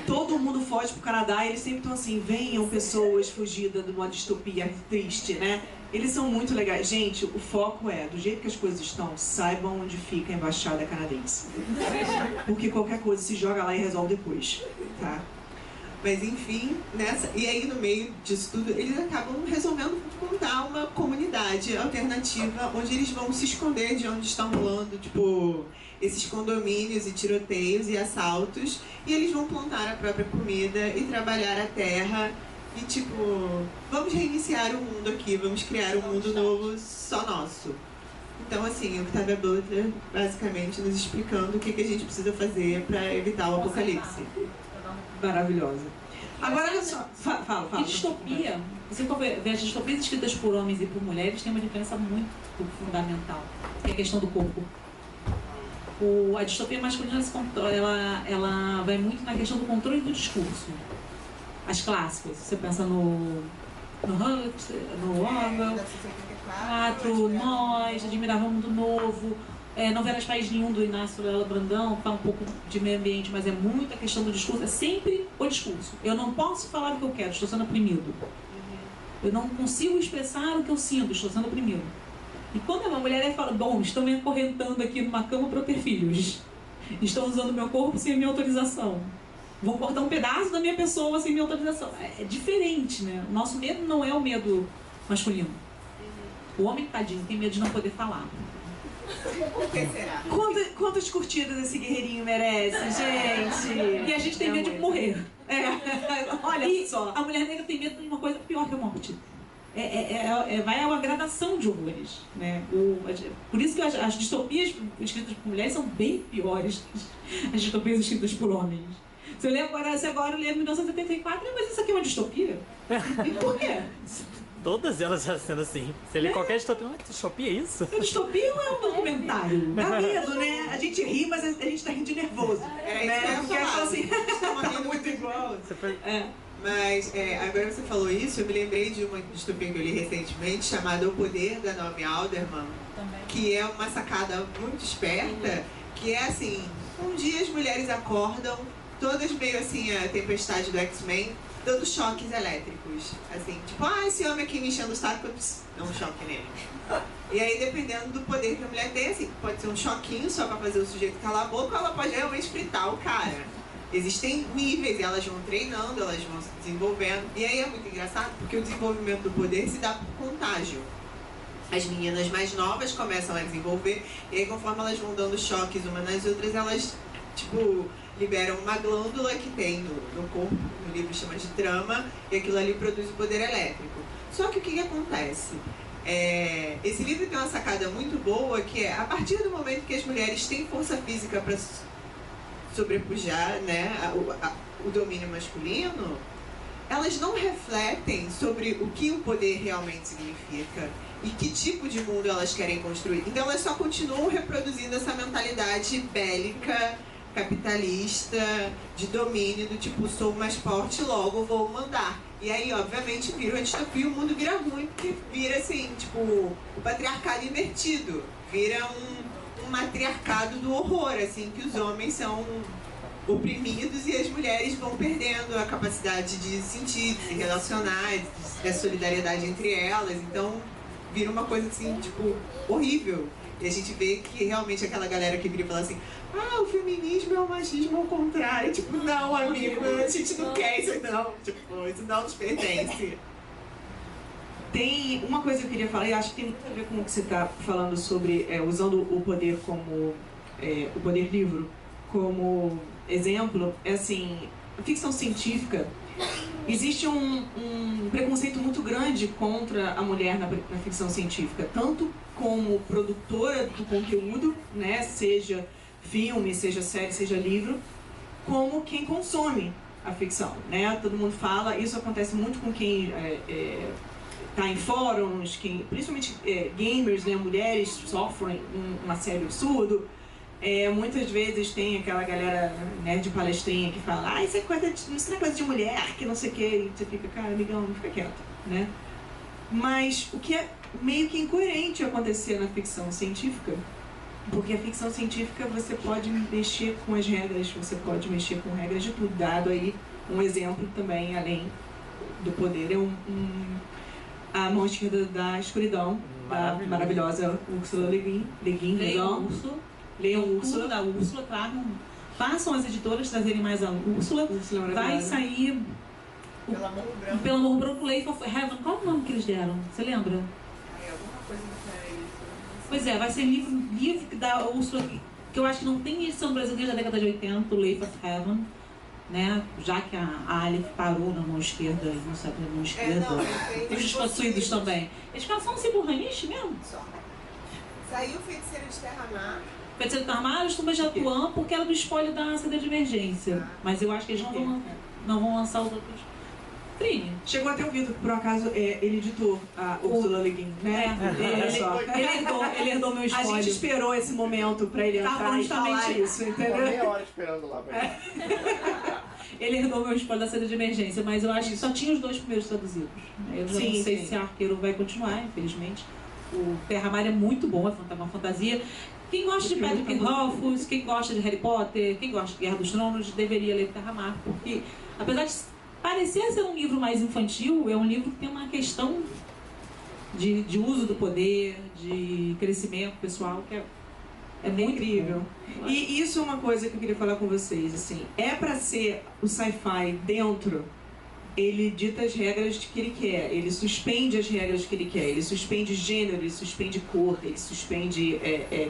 A: Todo mundo foge pro Canadá e eles sempre estão assim, venham pessoas fugidas de uma distopia triste, né? Eles são muito legais. Gente, o foco é, do jeito que as coisas estão, saibam onde fica a embaixada canadense. Porque qualquer coisa se joga lá e resolve depois, tá?
C: Mas enfim, e aí no meio disso tudo, eles acabam resolvendo montar uma comunidade alternativa onde eles vão se esconder de onde estão rolando, tipo, esses condomínios e tiroteios e assaltos, e eles vão plantar a própria comida e trabalhar a terra e tipo, vamos reiniciar o mundo aqui, vamos criar um mundo novo só nosso. Então assim, Octavia Butler basicamente nos explicando o que a gente precisa fazer para evitar o apocalipse.
A: Maravilhosa. Agora, olha só. Fala.
B: E distopia, você vê as distopias escritas por homens e por mulheres, tem uma diferença muito fundamental, que é a questão do corpo. A distopia masculina ela vai muito na questão do controle do discurso. As clássicas, você pensa no Huxley, no Orwell, 4, Nós, Admirável Mundo Novo, Novelas País Nenhum, do Inácio Lula Brandão, que fala um pouco de meio ambiente, mas é muito a questão do discurso, é sempre o discurso. Eu não posso falar o que eu quero, estou sendo oprimido. Eu não consigo expressar o que eu sinto, estou sendo oprimido. E quando é uma mulher, fala, bom, estão me acorrentando aqui numa cama para eu ter filhos. Estão usando meu corpo sem a minha autorização. Vão cortar um pedaço da minha pessoa sem minha autorização. É diferente, né? O nosso medo não é o medo masculino. O homem, tadinho, tem medo de não poder falar.
C: Por que será?
A: Quantas curtidas esse guerreirinho merece, gente?
B: E a gente tem medo de morrer.
A: Olha só.
B: A mulher negra tem medo de uma coisa pior que a morte. Vai a uma gradação de horrores, né? Por isso que as distopias escritas por mulheres são bem piores que as distopias escritas por homens. Você agora lê 1984, mas isso aqui é uma distopia? E por quê?
D: Todas elas já sendo assim. Você lê qualquer distopia, distopia é isso?
B: É distopia ou é um documentário?
A: Dá medo, né? A gente ri, mas a gente tá rindo de nervoso.
C: Porque
A: eu falo assim,
C: tá muito igual. Mas agora você falou isso, eu me lembrei de uma distopia que eu li recentemente, chamada O Poder, da Naomi Alderman, que é uma sacada muito esperta, que é assim, um dia as mulheres acordam, todas meio assim, a tempestade do X-Men, dando choques elétricos. Assim, tipo, esse homem aqui me enchendo o saco, dá um choque nele. E aí, dependendo do poder que a mulher tem, assim, pode ser um choquinho só pra fazer o sujeito calar a boca, ou ela pode realmente fritar o cara. Existem níveis, elas vão treinando, elas vão se desenvolvendo. E aí é muito engraçado, porque o desenvolvimento do poder se dá por contágio. As meninas mais novas começam a desenvolver, e aí conforme elas vão dando choques umas nas outras, elas, tipo, liberam uma glândula que tem no corpo, no livro chama de trama, e aquilo ali produz o poder elétrico. Só que o que acontece? Esse livro tem uma sacada muito boa, que é, a partir do momento que as mulheres têm força física para sobrepujar, né, o domínio masculino, elas não refletem sobre o que o poder realmente significa e que tipo de mundo elas querem construir. Então elas só continuam reproduzindo essa mentalidade bélica, capitalista, de domínio, do tipo, sou mais forte, logo vou mandar. E aí, obviamente, vira uma distopia, o mundo vira ruim, porque vira assim, tipo, o patriarcado invertido. Vira um matriarcado do horror, assim, que os homens são oprimidos e as mulheres vão perdendo a capacidade de sentir, de se relacionar, de ter solidariedade entre elas. Então, vira uma coisa assim, tipo, horrível. E a gente vê que realmente aquela galera que vira e fala assim, o feminismo é o machismo ao contrário. Tipo, não, amigo, a gente não quer isso não. Tipo, isso não nos pertence.
A: Tem uma coisa que eu queria falar, e acho que tem muito a ver com o que você está falando sobre, usando o poder como, o poder livro como exemplo, é assim, a ficção científica, existe um preconceito muito grande contra a mulher na ficção científica, tanto como produtora do conteúdo, né, seja filme, seja série, seja livro, como quem consome a ficção, né? Todo mundo fala, isso acontece muito com quem está em fóruns, principalmente gamers, né, mulheres sofrem um assédio absurdo. Muitas vezes tem aquela galera nerd palestrinha que fala, isso não é coisa de mulher, que não sei o que, e você fica, cara, amigão, não fica quieto, né? Mas o que é meio que incoerente acontecer na ficção científica, porque a ficção científica você pode mexer com as regras, você pode mexer com regras de tudo, dado aí um exemplo também, além do poder, a mão esquerda da escuridão, da maravilhosa Ursula Le Guin. Leiam Úrsula.
B: Da Úrsula, claro. Façam as editoras trazerem mais a Úrsula. Vai sair Pelo Amor Branco, Life of Heaven. Qual é o nome que eles deram? Você lembra?
C: Alguma coisa que é isso.
B: Pois vai ser livro da Úrsula, que eu acho que não tem edição brasileira da década de 80, o Life of Heaven, né? Já que a Aleph parou na mão esquerda e não sabe na mão esquerda. E os despossuídos também. Eles falam, são Simburraniche mesmo?
C: Só. Saiu Feiticeiro de Terra-Mar.
B: Feiticeiro de Terra-Mar, os Tumbas de Atuã, porque era do espólio da saída de emergência. Mas eu acho que eles não vão lançar os outros. Trini.
A: Chegou até o Vitor, que por acaso ele editou a Úrsula Le Guin, né? Olha só.
B: Ele herdou meu
A: A
B: espólio.
A: gente esperou esse momento pra ele entrar e falar isso,
E: Tô
A: entendeu?
E: meia hora esperando lá pra ele.
B: Ele herdou meu espólio da cena de emergência, mas eu acho que só tinha os 2 primeiros traduzidos. Eu já não sei se Arqueiro vai continuar, infelizmente. O Terra-Mar é muito bom, é uma fantasia. Quem gosta de Patrick Rothfuss, quem gosta de Harry Potter, quem gosta de Guerra dos Tronos, deveria ler Terra-Mar, porque apesar de parecer ser um livro mais infantil, é um livro que tem uma questão de uso do poder, de crescimento pessoal, que é muito
A: incrível. E isso é uma coisa que eu queria falar com vocês, assim, é pra ser o sci-fi dentro, ele dita as regras que ele quer, ele suspende as regras que ele quer, ele suspende gênero, ele suspende cor, ele suspende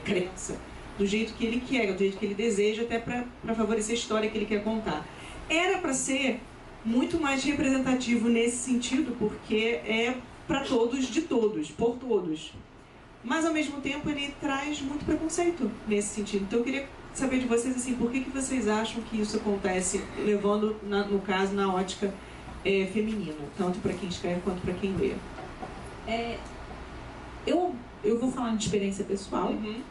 A: crença, do jeito que ele quer, do jeito que ele deseja, até pra favorecer a história que ele quer contar. Era pra ser muito mais representativo nesse sentido, porque é para todos, de todos, por todos. Mas ao mesmo tempo ele traz muito preconceito nesse sentido. Então eu queria saber de vocês assim, por que vocês acham que isso acontece, levando no caso na ótica feminina, tanto para quem escreve quanto para quem lê.
B: Eu vou falar de experiência pessoal, né?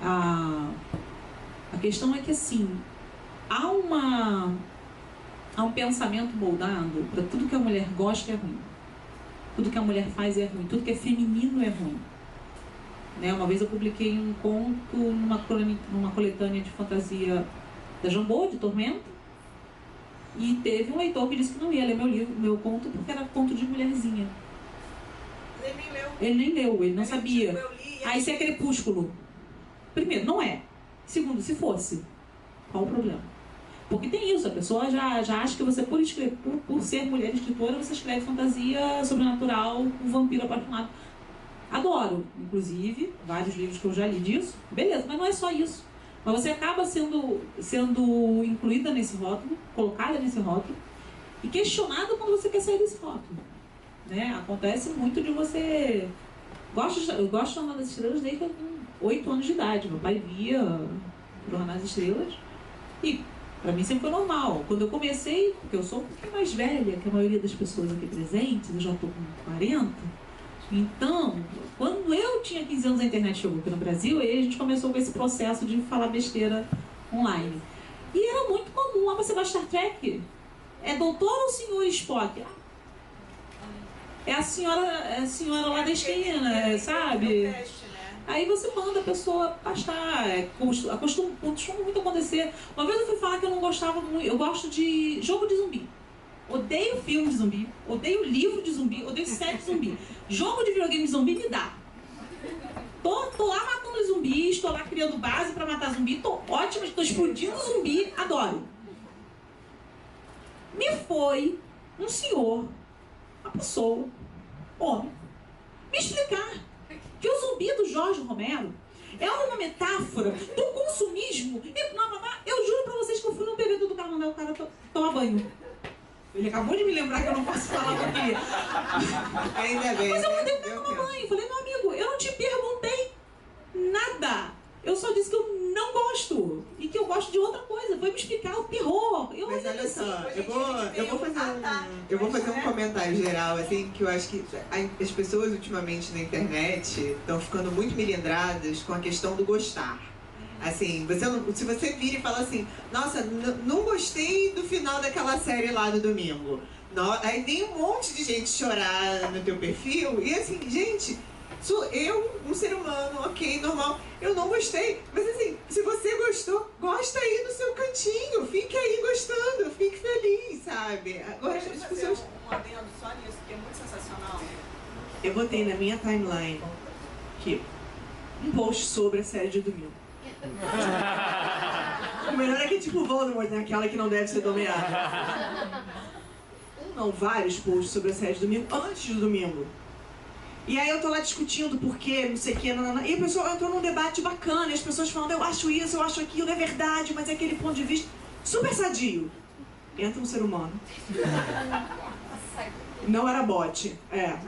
B: A questão é que assim há um pensamento moldado para tudo que a mulher gosta é ruim, tudo que a mulher faz é ruim, tudo que é feminino é ruim. Né? Uma vez eu publiquei um conto numa coletânea de fantasia da Jambô, de Tormento, e teve um leitor que disse que não ia ler meu conto porque era conto de mulherzinha.
C: Ele nem leu.
B: Ele nem leu, ele não sabia.
C: Eu li,
B: Aí se é Crepúsculo. Primeiro, não é. Segundo, se fosse, qual o problema? Porque tem isso, a pessoa já acha que você, por ser mulher escritora, você escreve fantasia sobrenatural, um vampiro apaixonado. Adoro, inclusive, vários livros que eu já li disso. Beleza, mas não é só isso. Mas você acaba sendo incluída nesse rótulo, colocada nesse rótulo, e questionada quando você quer sair desse rótulo. Né? Acontece muito de você... Eu gosto de Jornada das Estrelas desde que eu tenho 8 anos de idade. Meu pai via Jornada das Estrelas e pra mim sempre foi normal. Quando eu comecei, porque eu sou um pouquinho mais velha que a maioria das pessoas aqui presentes, eu já tô com 40, então, quando eu tinha 15 anos a internet chegou aqui no Brasil, aí a gente começou com esse processo de falar besteira online. E era muito comum, você gosta de Star Trek? É doutor ou senhor Spock? É a senhora lá da esquina, sabe? Aí você manda a pessoa pastar, costuma muito acontecer. Uma vez eu fui falar que eu não gostava muito, eu gosto de jogo de zumbi. Odeio filme de zumbi, odeio livro de zumbi, odeio série de zumbi. Jogo de videogame de zumbi me dá. Tô lá matando zumbis, tô lá criando base pra matar zumbi, tô ótima, tô explodindo zumbi, adoro. Me foi um senhor, uma pessoa, homem, me explicar que o zumbi do Jorge Romero é uma metáfora do consumismo e blá blá blá. Eu juro pra vocês que eu fui no bebedouro do cara mandar o cara tomar banho. Ele acabou de me lembrar que eu não posso falar o que.
C: Ainda bem.
B: Mas eu mandei o cara tomar banho. Falei, meu amigo, eu não te perguntei nada. Eu só disse que eu não gosto. E que eu gosto de outra coisa. Foi me explicar o terror.
C: Mas olha só, eu vou fazer um comentário geral, assim, que eu acho que as pessoas ultimamente na internet estão ficando muito melindradas com a questão do gostar. Assim, se você vira e fala assim, nossa, não gostei do final daquela série lá do domingo. Aí vem um monte de gente chorar no teu perfil e assim, gente, sou eu, um ser humano, ok, normal, eu não gostei. Mas assim, se você gostou, gosta aí no seu cantinho, fique aí gostando, fique feliz, sabe? Agora as pessoas...
F: um adendo só nisso, que é muito sensacional.
A: Eu botei na minha timeline aqui um post sobre a série de domingo. O melhor é que é tipo Voldemort, né? Aquela que não deve ser dominada. Não, vários posts sobre a série de domingo antes do domingo. E aí eu tô lá discutindo porquê, não sei o que, e o pessoal entrou num debate bacana, e as pessoas falando, eu acho isso, eu acho aquilo, é verdade, mas é aquele ponto de vista super sadio. Entra um ser humano. Não era bot.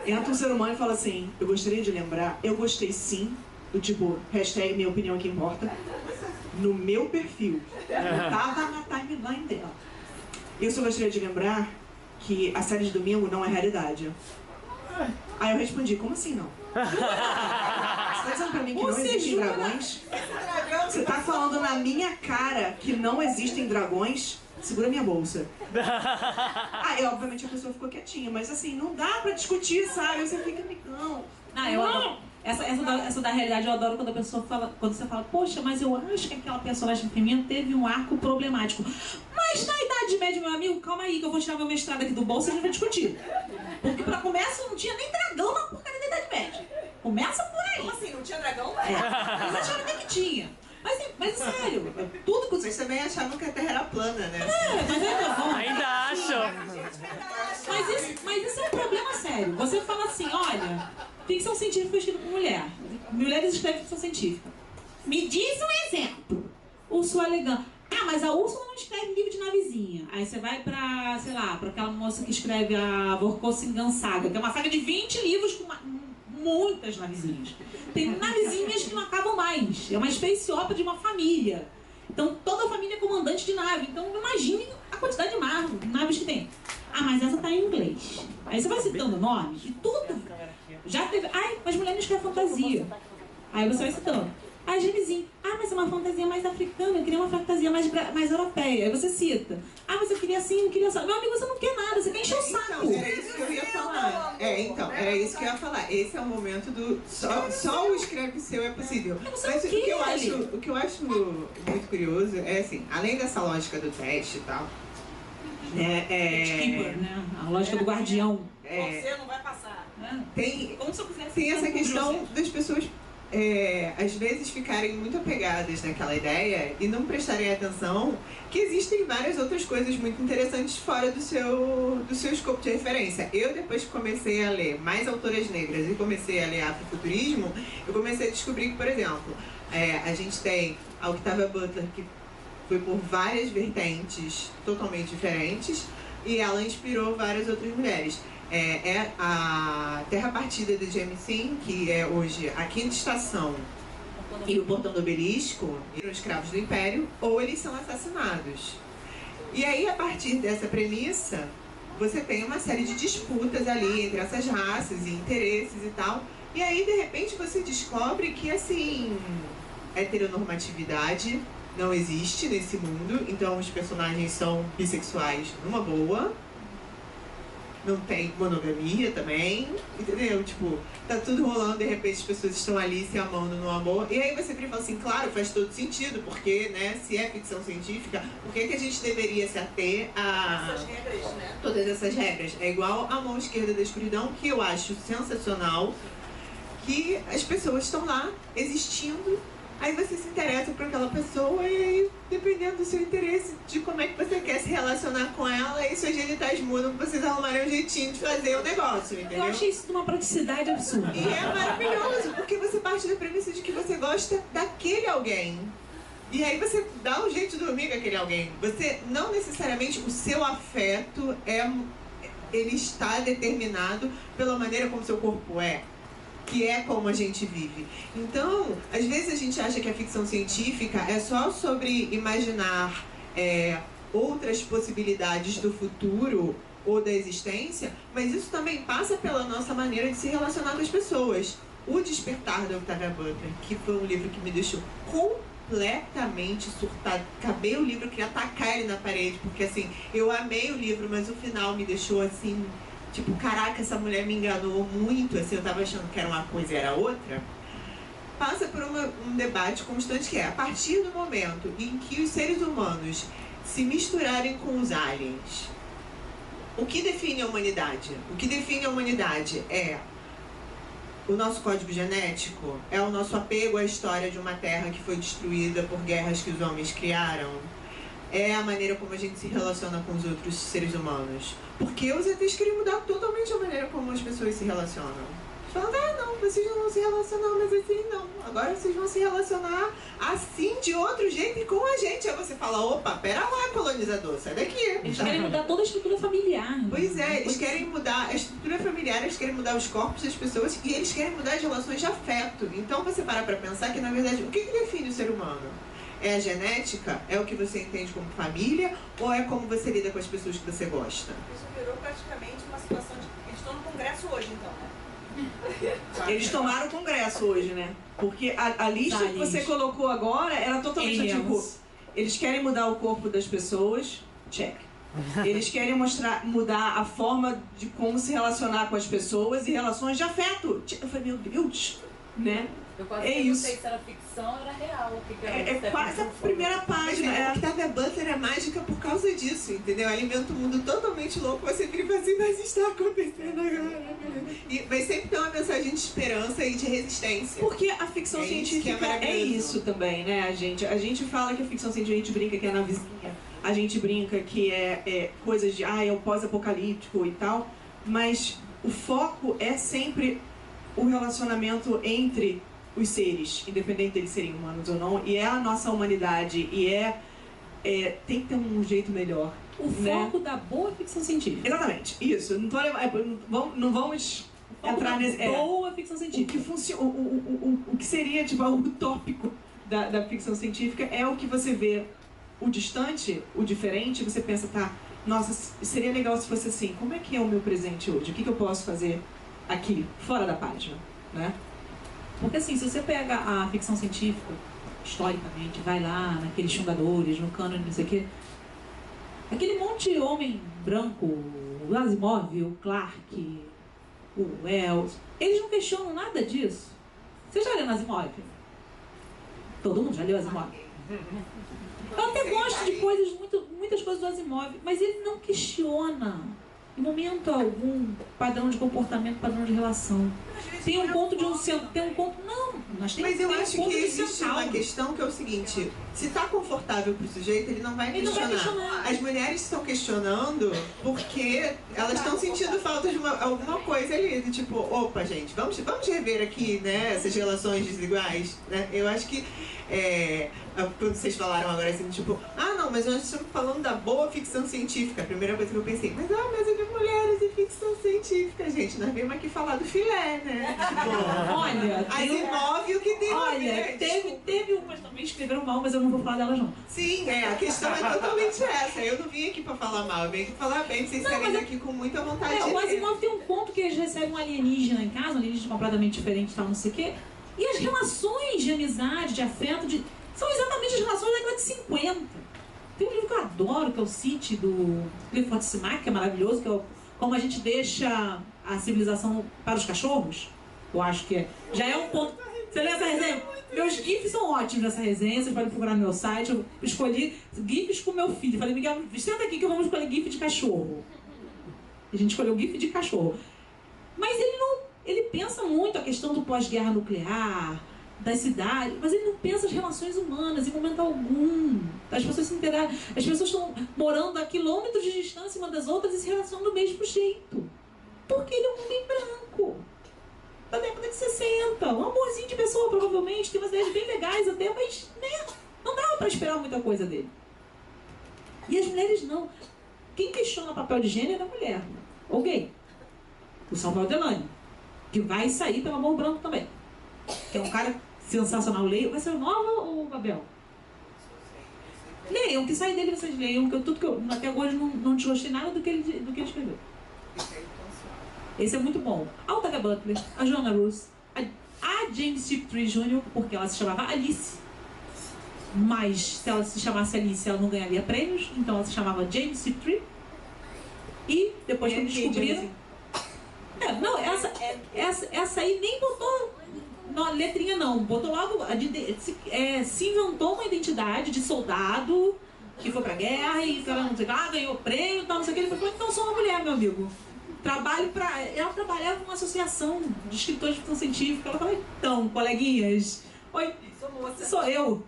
A: Entra um ser humano e fala assim, eu gostaria de lembrar, eu gostei sim, do tipo, hashtag minha opinião que importa, no meu perfil. Tava na timeline dela. Eu só gostaria de lembrar que a série de domingo não é realidade. Aí eu respondi, como assim não? Você tá dizendo pra mim que não existem dragões? Você tá falando na minha cara que não existem dragões? Segura minha bolsa. Aí, obviamente, a pessoa ficou quietinha, mas assim, não dá pra discutir, sabe? Você fica, amigão.
B: Eu adoro. Essa da realidade eu adoro quando a pessoa fala, quando você fala, poxa, mas eu acho que aquela personagem feminina teve um arco problemático. Mas na Idade Média, meu amigo, calma aí, que eu vou tirar meu mestrado aqui do bolso e a gente vai discutir. Porque pra começo não tinha nem dragão na porcaria da Idade Média. Começa por aí.
F: Como assim? Não tinha dragão?
B: Eles acharam até que tinha. Mas sério, tudo que
C: Vocês também achavam que a Terra era plana, né?
B: mas ainda vão.
D: Ainda acham.
B: Mas isso é um problema sério. Você fala assim, olha, ficção científica escrita por mulher. Mulheres escrevem ficção científica. Me diz um exemplo. Úrsula Le Guin. Ah, mas a Úrsula não escreve livro de navezinha. Aí você vai pra, sei lá, pra aquela moça que escreve a Vorkosigan Saga, que é uma saga de 20 livros com muitas navezinhas. Tem navezinhas que não acabam mais. É uma space opera de uma família. Então toda a família é comandante de nave. Então imagine a quantidade de naves que tem. Ah, mas essa tá em inglês. Aí você vai citando nomes e tudo. Já teve. Ai, mas mulher não escreve fantasia. Aí você vai citando. Ah, Gemizinho. Ah, mas é uma fantasia mais africana, eu queria uma fantasia mais europeia. Aí você cita. Ah, mas eu queria assim, eu queria assim. Meu amigo, você não quer nada, você quer encher o saco.
C: Então, era isso que eu ia falar. Era isso que eu ia falar. Esse é o momento do. Só o escreve seu é possível.
B: Você
C: Mas
B: não
C: o
B: quer,
C: que eu acho muito curioso é assim, além dessa lógica do teste e tal.
B: Gatekeeper, né? A lógica do guardião.
F: Você não vai passar.
C: Tem,
B: Como se eu quisesse
C: tem essa
B: ficar com
C: questão
B: você.
C: das pessoas às vezes ficarem muito apegadas naquela ideia e não prestarem atenção que existem várias outras coisas muito interessantes fora do seu escopo de referência. Eu, depois que comecei a ler mais autoras negras e comecei a ler afrofuturismo, eu comecei a descobrir que, por exemplo, a gente tem a Octavia Butler, que foi por várias vertentes totalmente diferentes, e ela inspirou várias outras mulheres. A Terra Partida de James Sim, que é hoje a Quinta Estação e o Portão do Obelisco, eram escravos do Império, ou eles são assassinados. E aí, a partir dessa premissa, você tem uma série de disputas ali entre essas raças e interesses e tal. E aí, de repente, você descobre que, assim, heteronormatividade não existe nesse mundo, então os personagens são bissexuais numa boa. Não tem monogamia também, entendeu? Tipo, tá tudo rolando, de repente as pessoas estão ali se amando no amor. E aí você fala assim, claro, faz todo sentido, porque, né, se é ficção científica, por que a gente deveria se ater a
F: Essas regras, né?
C: todas essas regras? É igual a Mão Esquerda da Escuridão, que eu acho sensacional, que as pessoas estão lá, existindo, aí você se interessa por aquela pessoa e aí, dependendo do seu interesse, de como é que você quer se relacionar com ela, e seus genitais mudam pra vocês arrumarem um jeitinho de fazer o negócio, entendeu?
B: Eu achei isso de uma praticidade absurda.
C: E é maravilhoso, porque você parte da premissa de que você gosta daquele alguém. E aí você dá um jeito de dormir com aquele alguém. Você, não necessariamente, o seu afeto ele está determinado pela maneira como seu corpo é, que é como a gente vive. Então, às vezes a gente acha que a ficção científica é só sobre imaginar outras possibilidades do futuro ou da existência, mas isso também passa pela nossa maneira de se relacionar com as pessoas. O Despertar, da Octavia Butler, que foi um livro que me deixou completamente surtada. Acabei o livro, queria atacar ele na parede, porque assim, eu amei o livro, mas o final me deixou assim, tipo, caraca, essa mulher me enganou muito, assim, eu tava achando que era uma coisa e era outra. Passa por um debate constante que é, a partir do momento em que os seres humanos se misturarem com os aliens, o que define a humanidade? O que define a humanidade é o nosso código genético? É o nosso apego à história de uma terra que foi destruída por guerras que os homens criaram? É a maneira como a gente se relaciona com os outros seres humanos? Porque os ETs querem mudar totalmente a maneira como as pessoas se relacionam. Falando, não, vocês não vão se relacionar, mas assim não. Agora vocês vão se relacionar assim, de outro jeito e com a gente. Aí você fala, opa, pera lá, colonizador, sai daqui.
B: Eles querem mudar toda a estrutura familiar.
C: Pois é, eles querem mudar a estrutura familiar, eles querem mudar os corpos das pessoas e eles querem mudar as relações de afeto. Então você para pra pensar que, na verdade, o que define o ser humano? É a genética? É o que você entende como família? Ou é como você lida com as pessoas que você gosta?
F: Isso virou praticamente uma situação de... Eles estão no Congresso hoje, então, né?
A: Eles tomaram o Congresso hoje, né? Porque a lista
B: Tá,
A: que você
B: lista.
A: colocou agora era totalmente tipo...
B: Aliens.
A: Eles querem mudar o corpo das pessoas, check. Eles querem mudar a forma de como se relacionar com as pessoas e relações de afeto. Eu falei, meu Deus, né?
G: Eu quase
A: É
G: não
A: isso.
G: sei se era ficção ou era real. O que que era
A: É quase a primeira
C: Mas
A: página.
C: é, Octavia Butler é mágica por causa disso, entendeu? Alimenta um mundo totalmente louco, você vira e fala assim, mas está acontecendo agora. Mas sempre tem uma mensagem de esperança e de resistência.
A: Porque a ficção
C: É isso que é
A: científica é
C: maravilhoso.
A: isso também, né, a gente fala que a ficção científica, a gente brinca que é na vizinha, a gente brinca que é coisas de, é o pós-apocalíptico e tal, mas o foco é sempre o relacionamento entre os seres, independente deles serem humanos ou não, e é a nossa humanidade, e tem que ter um jeito melhor.
B: O
A: né?
B: foco da boa ficção científica.
A: Exatamente, isso. Não vamos entrar nesse...
B: Boa ficção
A: O
B: científica.
A: que funciona, o que seria tipo algo utópico da ficção científica é o que você vê o distante, o diferente, você pensa, tá, nossa, seria legal se fosse assim, como é que é o meu presente hoje? O que eu posso fazer aqui, fora da página, né?
B: Porque assim, se você pega a ficção científica, historicamente, vai lá naqueles fundadores, no cânone, não sei o quê, aquele monte de homem branco, o Asimov, o Clarke, o Wells, eles não questionam nada disso. Você já leu Asimov? Todo mundo já leu Asimov? Eu até gosto de muitas coisas do Asimov, mas ele não questiona em momento algum padrão de comportamento, padrão de relação. Tem um ponto de tem um ponto. Não, nós temos
C: Mas eu
B: tem um
C: acho
B: ponto
C: que
B: de
C: existe
B: centauro.
C: uma questão que é o seguinte, se tá confortável pro sujeito, ele não vai
B: Ele não vai
C: questionar.
B: questionar.
C: As mulheres estão questionando porque elas estão sentindo falta de alguma coisa ali, de tipo, opa, gente, vamos rever aqui, né, essas relações desiguais, né? Eu acho que quando vocês falaram agora assim, tipo, não, mas nós estamos falando da boa ficção científica. A primeira coisa que eu pensei, mas eu vi mulheres e ficção científica, gente. Nós viemos aqui falar do filé, né? Tipo,
B: Olha,
C: Asimov o que tem a ver,
B: teve umas também que escreveram mal, mas eu não vou falar delas não.
C: Sim, a questão é totalmente essa. Eu não vim aqui pra falar mal, eu vim aqui pra falar bem. Vocês saírem aqui com muita vontade de
B: O
C: ler.
B: Asimov tem um ponto que eles recebem um alienígena em casa, um alienígena completamente diferente, tal, não sei o quê. E as relações de amizade, de afeto, são exatamente as relações da década de 50. Tem um livro que eu adoro, que é o City, do Clifford Simak, que é maravilhoso, que é Como a gente deixa a civilização para os cachorros. Eu acho que já é um ponto. Você lê essa resenha? Meus GIFs são ótimos nessa resenha, vocês podem procurar no meu site. Eu escolhi GIFs com meu filho. Falei, Miguel, senta aqui que vamos escolher GIF de cachorro. A gente escolheu GIF de cachorro. Mas ele pensa muito a questão do pós-guerra nuclear, das cidades, mas ele não pensa as relações humanas em momento algum. As pessoas se integraram, as pessoas estão morando a quilômetros de distância uma das outras e se relacionam do mesmo jeito. Porque ele é um homem branco. Da década de 60. Um amorzinho de pessoa, provavelmente, tem umas ideias bem legais até, mas né, não dava pra esperar muita coisa dele. E as mulheres não. Quem questiona o papel de gênero é a mulher. Ou gay. O Samuel Delany, que vai sair pelo Amor Branco também. Que é um cara sensacional. Leiam. Vai ser nova ou Babel? Leiam, que sai dele vocês leiam, que até agora não desgostei nada do que ele escreveu. Esse é muito bom. A Octavia Butler, a Joanna Russ, a James Tiptree Jr., porque ela se chamava Alice. Mas se ela se chamasse Alice, ela não ganharia prêmios, então ela se chamava James Tiptree. E depois que descobriram. Não, essa aí nem botou letrinha não, botou logo se inventou uma identidade de soldado que foi pra guerra e não sei lá, ganhou prêmio, tal, não sei o que. Ele falou, então sou uma mulher, meu amigo. Ela trabalhava numa associação de escritores de ficção científica. Ela falou, então, coleguinhas, oi, sou eu.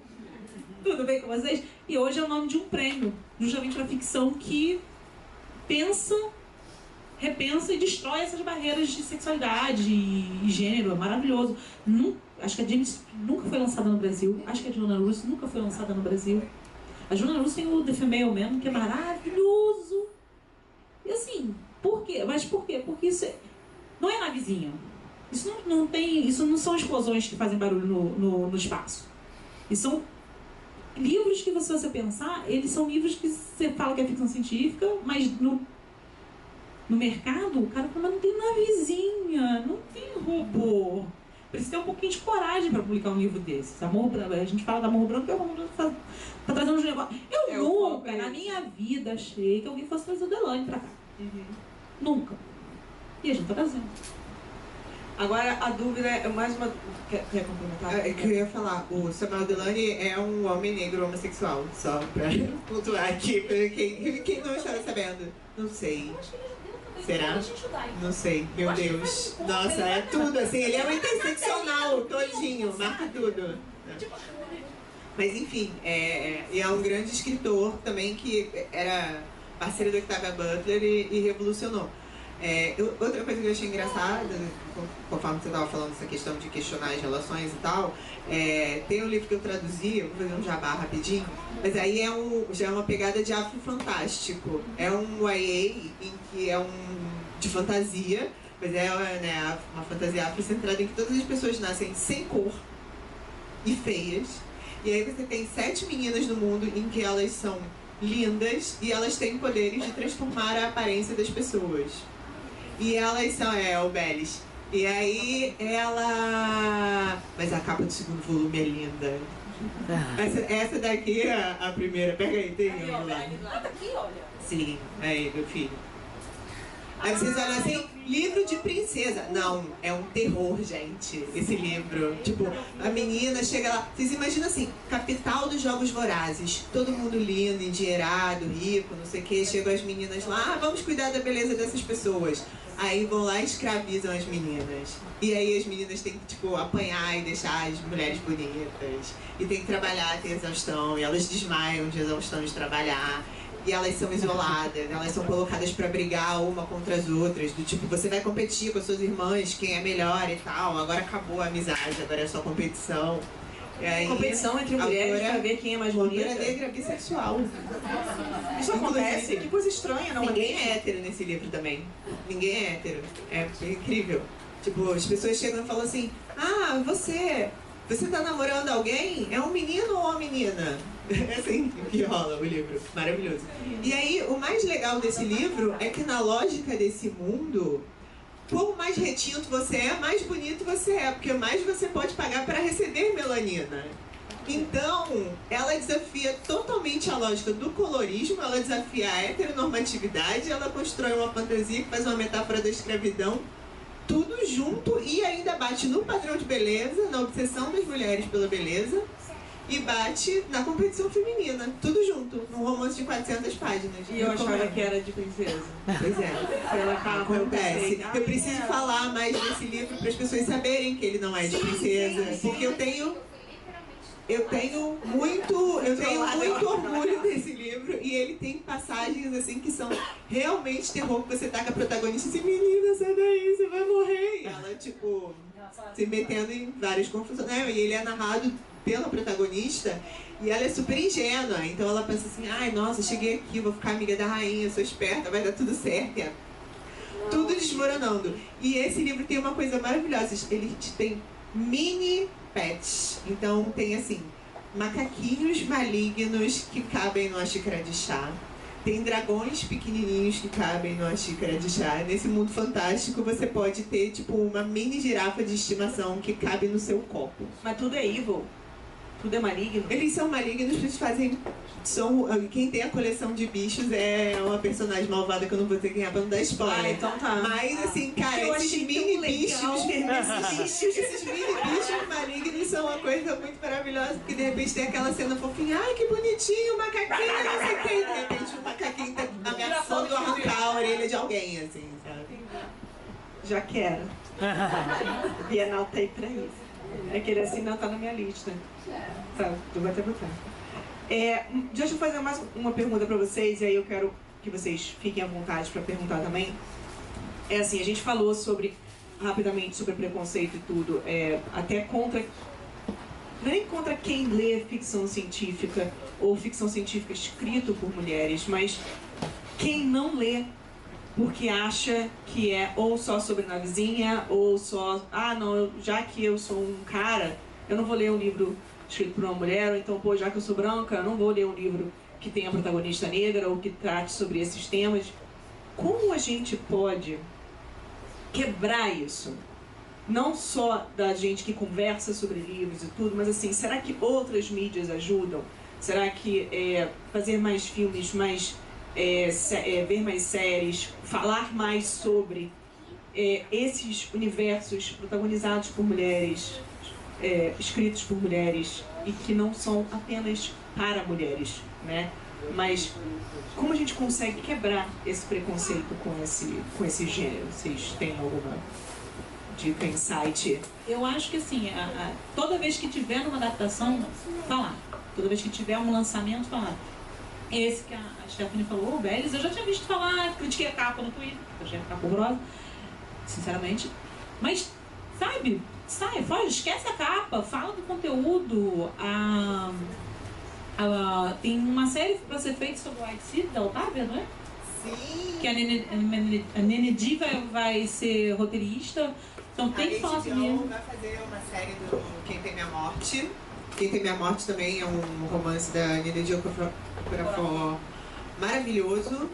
B: Tudo bem com vocês? E hoje é o nome de um prêmio, justamente para ficção que repensa e destrói essas barreiras de sexualidade e gênero. É maravilhoso. Acho que a James nunca foi lançada no Brasil. Acho que a Joanna Russ nunca foi lançada no Brasil. A Joanna Russ tem o The Female Man, que é maravilhoso. E assim, por quê? Mas por quê? Porque isso não é navezinha. Isso não são explosões que fazem barulho no espaço. Isso são livros que você pensar, eles são livros que você fala que é ficção científica, mas no mercado, o cara fala, mas não tem navezinha, não tem robô. Precisa ter um pouquinho de coragem para publicar um livro desses. A gente fala da Morro Branco, porque o Morro Branco tá trazendo uns negócios. Eu nunca, na minha vida, achei que alguém fosse trazer o Delane pra cá. Nunca. E a gente tá trazendo.
A: Agora, a dúvida é mais uma... Quer complementar?
C: É que eu ia falar, o Samuel Delany é um homem negro homossexual, só pra pontuar aqui, pra quem não estava sabendo. Não sei. Será? Não sei, meu Deus. Nossa, é tudo assim, ele é um interseccional todinho, marca tudo. Mas enfim, e é um grande escritor também que era parceiro do Octavia Butler e revolucionou. Outra coisa que eu achei engraçada, conforme você estava falando essa questão de questionar as relações e tal, tem um livro que eu traduzi, eu vou fazer um jabá rapidinho, mas aí já é uma pegada de afrofantástico. É um YA em que de fantasia, mas é uma fantasia afrocentrada em que todas as pessoas nascem sem cor e feias. E aí você tem 7 meninas no mundo em que elas são lindas e elas têm poderes de transformar a aparência das pessoas. E elas são, o Belis. E aí mas a capa do segundo volume é linda. Essa daqui é a primeira. Pega aí, tem
F: Aí,
C: um lá.
F: lá tá aqui, olha.
C: Sim, aí, meu filho. Aí vocês olham assim, livro de princesa. Não, é um terror, gente, esse livro. Tipo, a menina chega lá, vocês imaginam assim, capital dos jogos vorazes. Todo mundo lindo, endinheirado, rico, não sei o que. Chegam as meninas lá, vamos cuidar da beleza dessas pessoas. Aí vão lá e escravizam as meninas. E aí as meninas têm que, tipo, apanhar e deixar as mulheres bonitas. E tem que trabalhar até exaustão. E elas desmaiam de exaustão de trabalhar. E elas são isoladas, elas são colocadas pra brigar uma contra as outras. Do tipo, você vai competir com as suas irmãs, quem é melhor e tal. Agora acabou a amizade, agora é só competição. E aí,
A: competição entre mulheres pra ver quem é mais bonita.
C: Cultura negra bissexual.
A: Isso acontece? Que coisa estranha, não?
C: Ninguém é hétero nesse livro também. Ninguém é hétero. É incrível. Tipo, as pessoas chegam e falam assim, você tá namorando alguém? É um menino ou uma menina? É assim que rola o livro. Maravilhoso. E aí, o mais legal desse livro é que na lógica desse mundo, quanto mais retinto você é, mais bonito você é, porque mais você pode pagar para receber melanina. Então, ela desafia totalmente a lógica do colorismo, ela desafia a heteronormatividade, ela constrói uma fantasia que faz uma metáfora da escravidão, tudo junto, e ainda bate no padrão de beleza, na obsessão das mulheres pela beleza, e bate na competição feminina, tudo junto, num romance de 400 páginas.
A: E eu achava que era de princesa.
C: Pois é,
A: Ela
C: acontece. Eu preciso falar mais desse livro para as pessoas saberem que ele não é de princesa, porque eu tenho muito orgulho desse livro, e ele tem passagens assim que são realmente terror, que você tá com a protagonista assim, menina, sai daí, você vai morrer. E ela, tipo, se metendo em várias confusões, né? E ele é narrado pela protagonista e ela é super ingênua, então ela pensa assim, ai, nossa, cheguei aqui, vou ficar amiga da rainha, sou esperta, vai dar tudo certo. É tudo desmoronando. E esse livro tem uma coisa maravilhosa, ele tem mini pets, então tem assim, macaquinhos malignos que cabem numa xícara de chá, tem dragões pequenininhos que cabem numa xícara de chá. Nesse mundo fantástico você pode ter tipo uma mini girafa de estimação que cabe no seu copo.
A: Mas tudo é evil? Tudo é maligno?
C: Eles são malignos, eles fazem... Quem tem a coleção de bichos é uma personagem malvada que eu não vou dizer quem é pra não dar spoiler.
A: Então tá.
C: Mas assim, cara, esses mini bichos, esses mini bichos malignos são uma coisa muito maravilhosa, porque de repente tem aquela cena fofinha, ai que bonitinho, o macaquinho, não sei quem, de repente o macaquinho tá ameaçando arrancar a orelha de alguém, assim, sabe?
A: Já quero. Bienal tá aí pra isso. É que ele assim não tá na minha lista. Tá, tu vai até botar. Deixa eu fazer mais uma pergunta pra vocês, e aí eu quero que vocês fiquem à vontade pra perguntar também. É assim, a gente falou rapidamente sobre preconceito e tudo, até contra, não é nem contra quem lê ficção científica ou ficção científica escrito por mulheres, mas quem não lê porque acha que é ou só sobre navezinha, ou só, não, já que eu sou um cara, eu não vou ler um livro escrito por uma mulher, ou então, pô, já que eu sou branca, eu não vou ler um livro que tenha protagonista negra ou que trate sobre esses temas. Como a gente pode quebrar isso? Não só da gente que conversa sobre livros e tudo, mas assim, será que outras mídias ajudam? Será que fazer mais filmes, ver mais séries, falar mais sobre esses universos protagonizados por mulheres, escritos por mulheres e que não são apenas para mulheres, né? Mas como a gente consegue quebrar esse preconceito com esse gênero? Vocês têm alguma dica, insight?
B: Eu acho que assim, toda vez que tiver uma adaptação, falar. Toda vez que tiver um lançamento, falar. Esse que a Stephanie falou, o Bellis, eu já tinha visto falar, critiquei a capa no Twitter, eu achei a capa horrorosa, sinceramente. Mas, sabe, faz, esquece a capa, fala do conteúdo. Tem uma série pra ser feita sobre o White Seed, da Otávia, não é?
C: Sim.
B: Que a Nene Di vai ser roteirista. Então tem que falar sobre
C: ele.
B: ele.
C: Vai fazer uma série do Quem Tem Minha Morte. Quem Tem Minha Morte também é um romance da Nene Di Okorafor maravilhoso.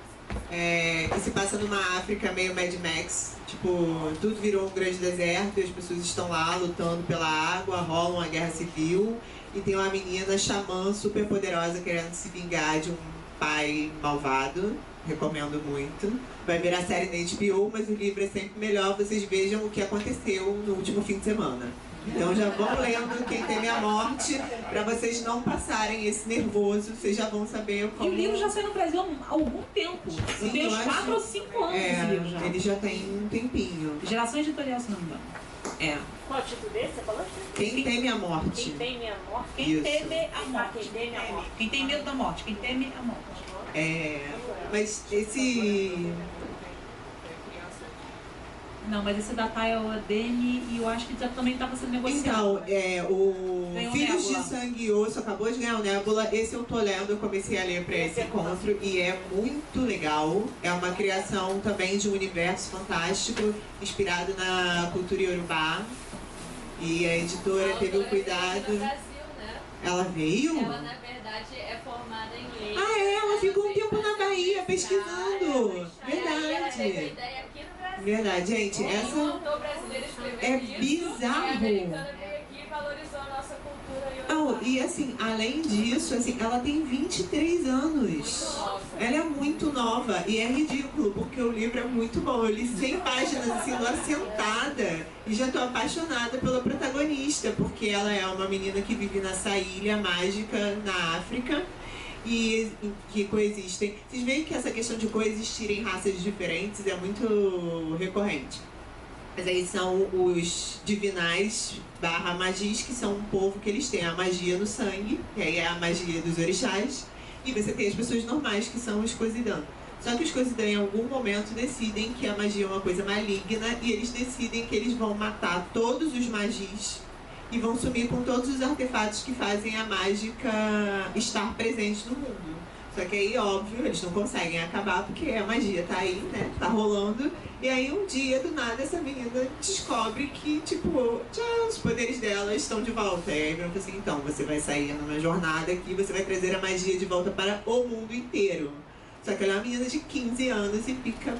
C: Que se passa numa África meio Mad Max. Tipo, tudo virou um grande deserto e as pessoas estão lá lutando pela água, rola uma guerra civil. E tem uma menina xamã super poderosa querendo se vingar de um pai malvado. Recomendo muito. Vai virar série na HBO, mas o livro é sempre melhor. Vocês vejam o que aconteceu no último fim de semana. Então já vão lendo Quem Tem Minha Morte, pra vocês não passarem esse nervoso. Vocês já vão saber como...
B: E o livro já saiu no Brasil há algum tempo.
C: Sim,
B: tem uns 4 ou 5 anos esse livro já.
C: Ele já tem um tempinho.
B: Geração Editorial, se não me engano.
G: Qual é o título desse? Você falou?
C: Quem Teme a Morte.
G: Quem tem minha morte?
B: Quem teme a morte.
G: Quem teme a morte.
B: Quem tem medo da morte. Quem teme a morte.
C: Mas esse...
B: Não, mas esse da Tayla Dene, e eu acho que já também estava sendo negociado.
C: Então, o
B: Ganhou
C: Filhos
B: Nébula.
C: de Sangue e Osso acabou de ganhar o Nébula. Esse eu tô lendo, eu comecei a ler para esse encontro e é muito legal. É uma criação também de um universo fantástico, inspirado na cultura iorubá. E a editora teve o cuidado...
H: No Brasil, né?
C: Ela veio?
H: Ela, na verdade, é formada em letras.
C: Ela ficou um tempo na Bahia pesquisando.
H: Ela teve a
C: Verdade.
H: ideia aqui no Brasil.
C: Verdade, gente.
H: Um
C: Essa...
H: autor brasileiro escreveu
C: É
H: isso,
C: bizarro.
H: E a americana veio aqui e valorizou a nossa cultura.
C: E assim, além disso, assim, ela tem 23 anos. Ela é muito nova e é ridículo, porque o livro é muito bom. Eu li 100 páginas assim, lá sentada e já tô apaixonada pela protagonista, porque ela é uma menina que vive nessa ilha mágica na África e que coexistem. Vocês veem que essa questão de coexistirem raças diferentes é muito recorrente. Mas aí são os divinais / magis, que são um povo que eles têm a magia no sangue, que aí é a magia dos orixás, e você tem as pessoas normais, que são os Cosidã. Só que os Cosidã em algum momento decidem que a magia é uma coisa maligna e eles decidem que eles vão matar todos os magis e vão sumir com todos os artefatos que fazem a mágica estar presente no mundo. Só que aí, óbvio, eles não conseguem acabar porque a magia tá aí, né? Tá rolando. E aí um dia, do nada, essa menina descobre que, tipo, tchau, os poderes dela estão de volta. E aí ela fala assim, então, você vai sair numa jornada aqui, você vai trazer a magia de volta para o mundo inteiro. Só que ela é uma menina de 15 anos e fica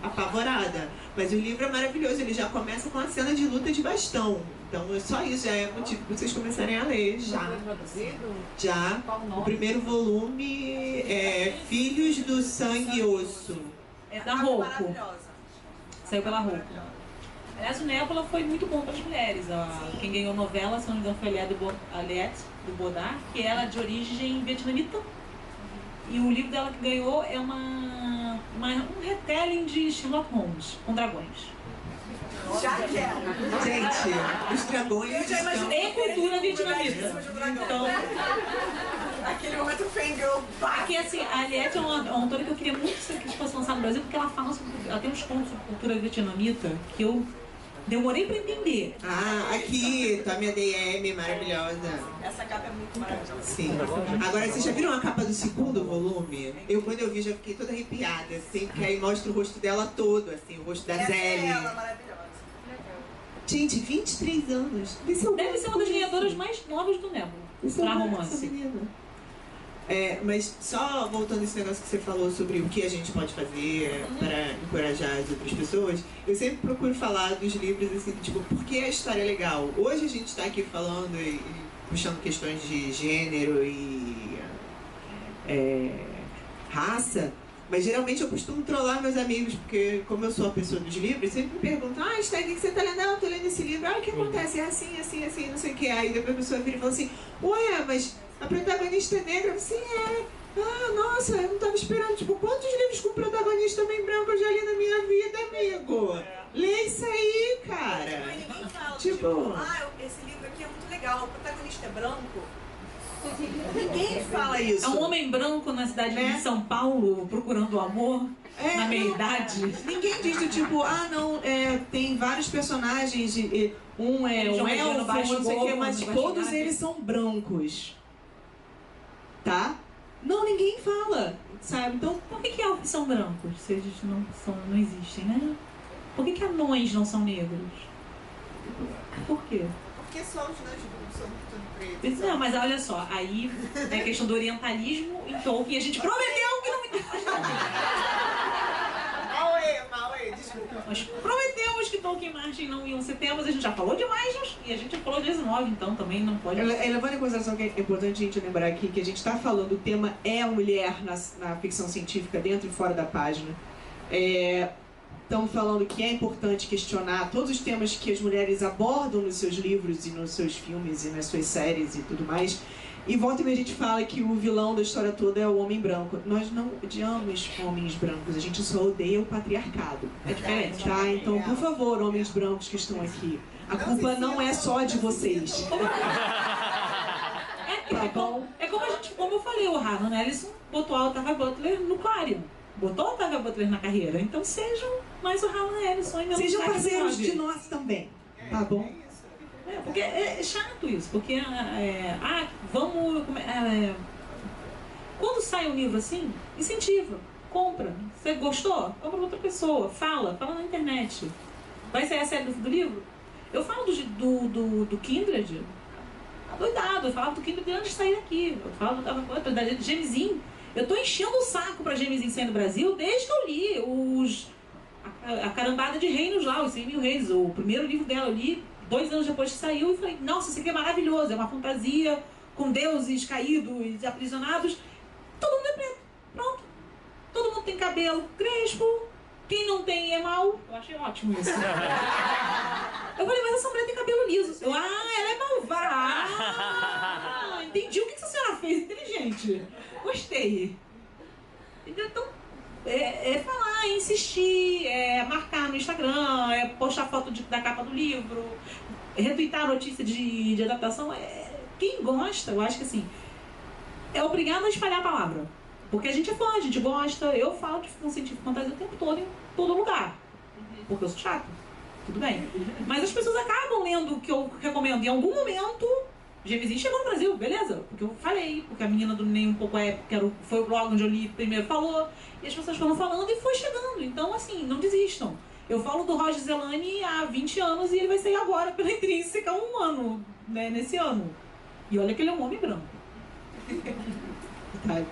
C: apavorada. Mas o livro é maravilhoso, ele já começa com a cena de luta de bastão. Então só isso já é motivo para vocês começarem a ler já. Já. O primeiro volume é Filhos do Sangue e Osso.
B: É da Rocco.
F: Maravilhosa.
B: Saiu pela Rocco. Aliás, o Nébula foi muito bom para as mulheres. Quem ganhou novela, se não me engano, foi a Aliette do Bodar, que ela é de origem vietnamita. E o livro dela que ganhou é um retelling de Sherlock Holmes, com dragões.
F: Já quero.
C: Gente, os dragões
F: Eu já imaginei
B: É cultura vietnamita. Então,
F: Aquele momento fangirl.
B: aqui assim, a Aliette é uma autora que eu queria muito que fosse lançada no Brasil, porque ela fala sobre, ela tem uns contos sobre cultura vietnamita que eu demorei pra entender.
C: Aqui, tá minha DM maravilhosa.
F: Essa capa é muito maravilhosa.
C: Sim. Agora, vocês já viram a capa do segundo volume? Quando eu vi, já fiquei toda arrepiada, assim, porque aí mostra o rosto dela todo, assim, o rosto da
F: Essa é
C: Zélia.
F: ela, maravilhosa.
C: Gente, 23 anos.
B: Deve ser uma das ganhadoras mais novas do Nebula. Pra romance.
C: Mas só voltando esse negócio que você falou sobre o que a gente pode fazer para encorajar as outras pessoas, eu sempre procuro falar dos livros assim, tipo, por que a história é legal? Hoje a gente está aqui falando e puxando questões de gênero e raça, mas geralmente eu costumo trollar meus amigos, porque como eu sou a pessoa dos livros, sempre me perguntam, Stag, o que você tá lendo? Não, eu tô lendo esse livro. O que acontece? É assim, assim, assim, não sei o que. Aí depois a pessoa vira e fala assim, ué, mas a protagonista é negra? Eu falei, sim, nossa, eu não tava esperando. Tipo, quantos livros com protagonista bem branco eu já li na minha vida, amigo? Lê isso aí, cara.
F: Mas ninguém fala,
C: Tipo,
F: esse livro aqui é muito legal, o protagonista é branco.
C: ninguém fala isso.
B: É um homem branco na cidade de São Paulo procurando o amor na meia-idade.
A: Ninguém diz do tipo, tem vários personagens, um é um elfo, não sei o que, mas todos eles são brancos. Tá? Não, ninguém fala, sabe? Então,
B: Por que elfos são brancos se eles não existem, né? Por que anões não são negros? Por quê?
C: Porque só os Nazgûl são tudo pretos.
B: Não, mas olha só, aí é questão do orientalismo em Tolkien. A gente prometeu que não...
C: Mauê, desculpa.
B: Nós prometemos que Tolkien e Martin não iam ser temas. A gente já falou demais e a gente já falou de 19, então também não pode...
A: levando em consideração que é importante a gente lembrar aqui que a gente está falando, o tema é a mulher na ficção científica, dentro e fora da página. Estamos falando que é importante questionar todos os temas que as mulheres abordam nos seus livros e nos seus filmes e nas suas séries e tudo mais. E volta e meia a gente fala que o vilão da história toda é o homem branco. Nós não odiamos homens brancos, a gente só odeia o patriarcado.
B: É diferente.
A: Tá? Então, por favor, homens brancos que estão aqui, a culpa não é só de vocês.
B: Como eu falei, o Harlan Ellison botou a Octavia Butler no Clarion. Botou a Octavia Butler na carreira. Então sejam mais o Harlan Ellison.
A: Sejam parceiros de nós também. Tá bom?
B: Porque é chato isso. Porque, quando sai um livro assim, incentiva. Compra. Você gostou? Compra pra outra pessoa. Fala na internet. Vai sair a série do livro? Eu falo do Kindred. Doidado, eu falava do Kindred antes de sair daqui. Eu falo da Gemesim. Eu tô enchendo o saco pra Gemesim sair no Brasil desde que eu li a carambada de reinos lá, os 100 mil reis. O primeiro livro dela eu li 2 anos depois que saiu e falei, nossa, isso aqui é maravilhoso, é uma fantasia com deuses caídos, aprisionados. Todo mundo é preto, pronto. Todo mundo tem cabelo crespo, quem não tem é mau. Eu achei ótimo isso. Eu falei, mas essa mulher tem cabelo liso. Ela é malvada. Entendi o que essa senhora fez, inteligente. Gostei. Então, falar, insistir, marcar no Instagram, postar foto da capa do livro, retweetar a notícia de adaptação. Quem gosta, eu acho que assim, é obrigado a espalhar a palavra. Porque a gente é fã, a gente gosta. Eu falo de ficção científica e fantasia o tempo todo, em todo lugar. Porque eu sou chata. Tudo bem. Mas as pessoas acabam lendo o que eu recomendo. Em algum momento, Gemesim chegou no Brasil, beleza? Porque eu falei, porque a menina do Nem Um Pouco foi o blog onde eu li primeiro, falou. E as pessoas foram falando e foi chegando. Então, assim, não desistam. Eu falo do Roger Zelani há 20 anos e ele vai sair agora pela Intrínseca um ano, né, nesse ano. E olha que ele é um homem branco.
A: Tá.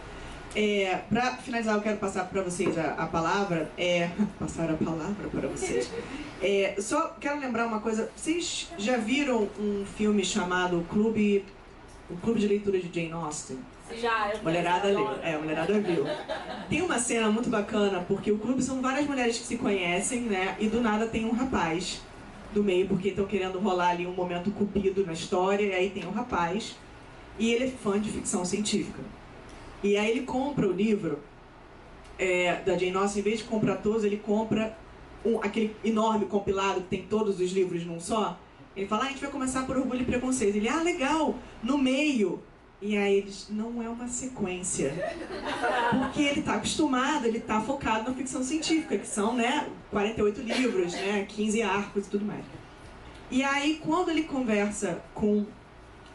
A: Para finalizar, eu quero passar para vocês a palavra. Passar a palavra para vocês. Só quero lembrar uma coisa. Vocês já viram um filme chamado O Clube de Leitura de Jane Austen?
H: Já, eu
A: Mulherada leu. Mulherada viu. Tem uma cena muito bacana, porque o clube são várias mulheres que se conhecem, né? E do nada tem um rapaz do meio, porque estão querendo rolar ali um momento cupido na história. E aí tem um rapaz. E ele é fã de ficção científica. E aí ele compra o livro da Jane Austen. Em vez de comprar todos, ele compra aquele enorme compilado que tem todos os livros num só. Ele fala, a gente vai começar por Orgulho e Preconceito. Ele, legal, no meio. E aí eles, não é uma sequência. Porque ele está acostumado, ele está focado na ficção científica, que são, 48 livros, 15 arcos e tudo mais. E aí, quando ele conversa com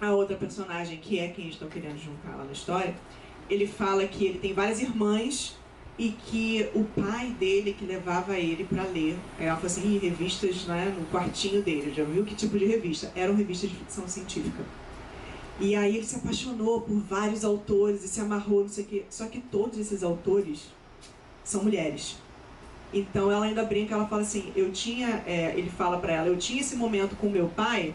A: a outra personagem, que é quem eles estão querendo juntar lá na história, ele fala que ele tem várias irmãs e que o pai dele que levava ele para ler, ela falou assim, revistas, né, no quartinho dele, já viu que tipo de revista? Eram revistas de ficção científica. E aí ele se apaixonou por vários autores e se amarrou, não sei o quê. Só que todos esses autores são mulheres. Então ela ainda brinca, ela fala assim, ele fala para ela, eu tinha esse momento com meu pai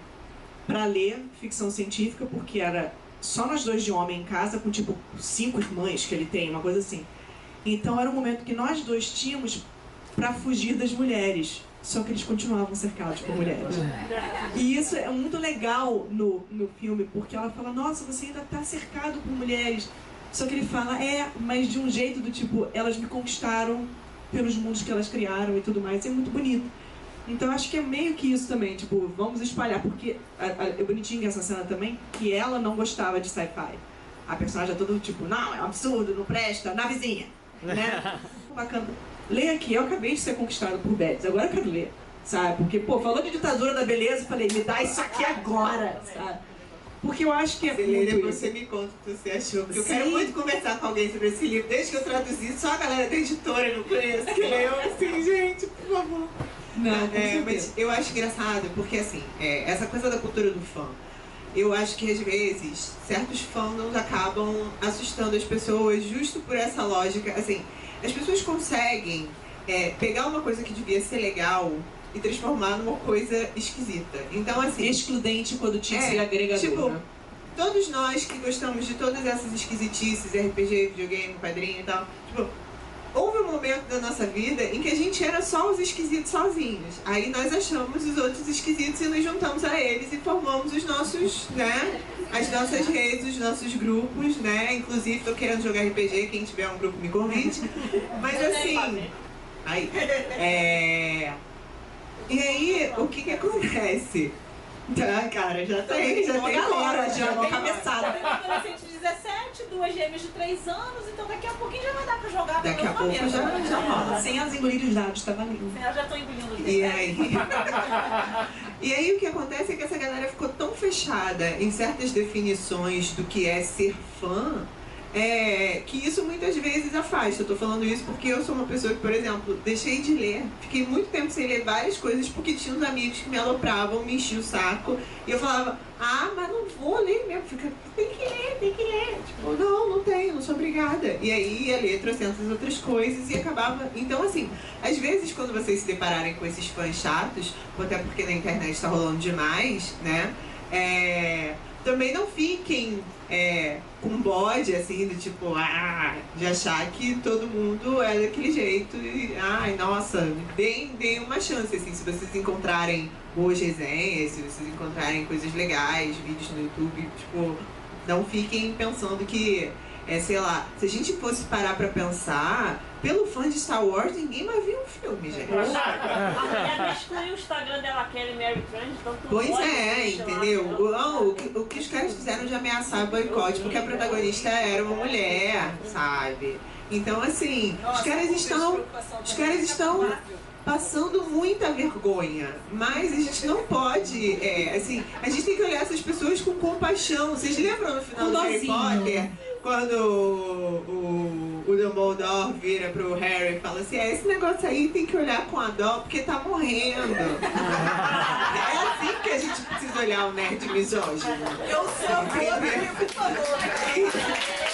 A: para ler ficção científica, porque era só nós dois de homem em casa, com tipo 5 irmãs que ele tem, uma coisa assim. Então era um momento que nós dois tínhamos para fugir das mulheres. Só que eles continuavam cercados por mulheres. E isso é muito legal no filme, porque ela fala, nossa, você ainda está cercado por mulheres. Só que ele fala, mas de um jeito do tipo, elas me conquistaram pelos mundos que elas criaram e tudo mais. É muito bonito. Então acho que é meio que isso também, tipo, vamos espalhar, porque é bonitinho essa cena também, que ela não gostava de sci-fi. A personagem é todo tipo, não, é um absurdo, não presta, navezinha, né? Bacana. Lê aqui, eu acabei de ser conquistado por Betsy, agora eu quero ler, sabe? Porque, pô, falou de ditadura da beleza, eu falei, me dá isso aqui agora, sabe? Porque eu acho que é muito
C: depois
A: isso.
C: você me conta o que você achou, porque eu
A: Sim.
C: quero muito conversar com alguém sobre esse livro. Desde que eu traduzi, só a galera da editora não conhece, que leu, assim, gente, por favor.
A: Não, com certeza.
C: Mas eu acho engraçado, porque assim, essa coisa da cultura do fã, eu acho que às vezes certos fandoms acabam assustando as pessoas justo por essa lógica. Assim, as pessoas conseguem pegar uma coisa que devia ser legal e transformar numa coisa esquisita. Então, assim,
A: Excludente quando tinha que ser agregador.
C: tipo,
A: né?
C: todos nós que gostamos de todas essas esquisitices, RPG, videogame, quadrinho e tal, tipo, houve um momento da nossa vida em que a gente era só os esquisitos sozinhos. Aí nós achamos os outros esquisitos e nos juntamos a eles e formamos os nossos, né? As nossas redes, os nossos grupos, né? Inclusive, tô querendo jogar RPG, quem tiver um grupo me convide. Mas assim. Aí. E aí, o que acontece? Tá, cara, já tem
A: galera, já uma
F: Eu
A: cabeçada.
F: tenho uma adolescente de 17, 2 gêmeas de 3 anos, então daqui a pouquinho já vai dar pra jogar.
C: Daqui a pouco já rola.
A: Sem as engolir os dados, tá valendo.
F: Elas já estão engolindo os
C: E
F: dedos.
C: aí? E aí o que acontece é que essa galera ficou tão fechada em certas definições do que é ser fã, que isso muitas vezes afasta. Eu tô falando isso porque eu sou uma pessoa que, por exemplo, deixei de ler, fiquei muito tempo sem ler várias coisas porque tinha uns amigos que me alopravam, me enchiam o saco, e eu falava, mas não vou ler mesmo, tem que ler. Tipo, não tenho, não sou obrigada. E aí ia ler trocentas outras coisas e acabava. Então, assim, às vezes quando vocês se depararem com esses fãs chatos, ou até porque na internet tá rolando demais, né? Também não fiquem com bode, assim, do tipo, de achar que todo mundo é daquele jeito e, nossa, deem uma chance, assim, se vocês encontrarem boas resenhas, se vocês encontrarem coisas legais, vídeos no YouTube, tipo, não fiquem pensando que, sei lá, se a gente fosse parar pra pensar, pelo fã de Star Wars, ninguém vai ver um filme, gente.
G: A mulher não excluiu o Instagram dela, Kelly Mary Trans, então tu
C: Pois
G: pode
C: é,
G: assistir lá.
C: entendeu? O que os caras fizeram de ameaçar boicote, porque a protagonista era uma mulher, sabe? Então, assim,
F: Nossa,
C: os caras estão passando muita vergonha, mas a gente não pode, assim, a gente tem que olhar essas pessoas com compaixão. Vocês lembram no final do Harry Potter, quando o Dumbledore vira pro Harry e fala assim, esse negócio aí tem que olhar com a dó porque tá morrendo. É assim que a gente precisa olhar o nerd misógino.
F: Eu sou a por favor.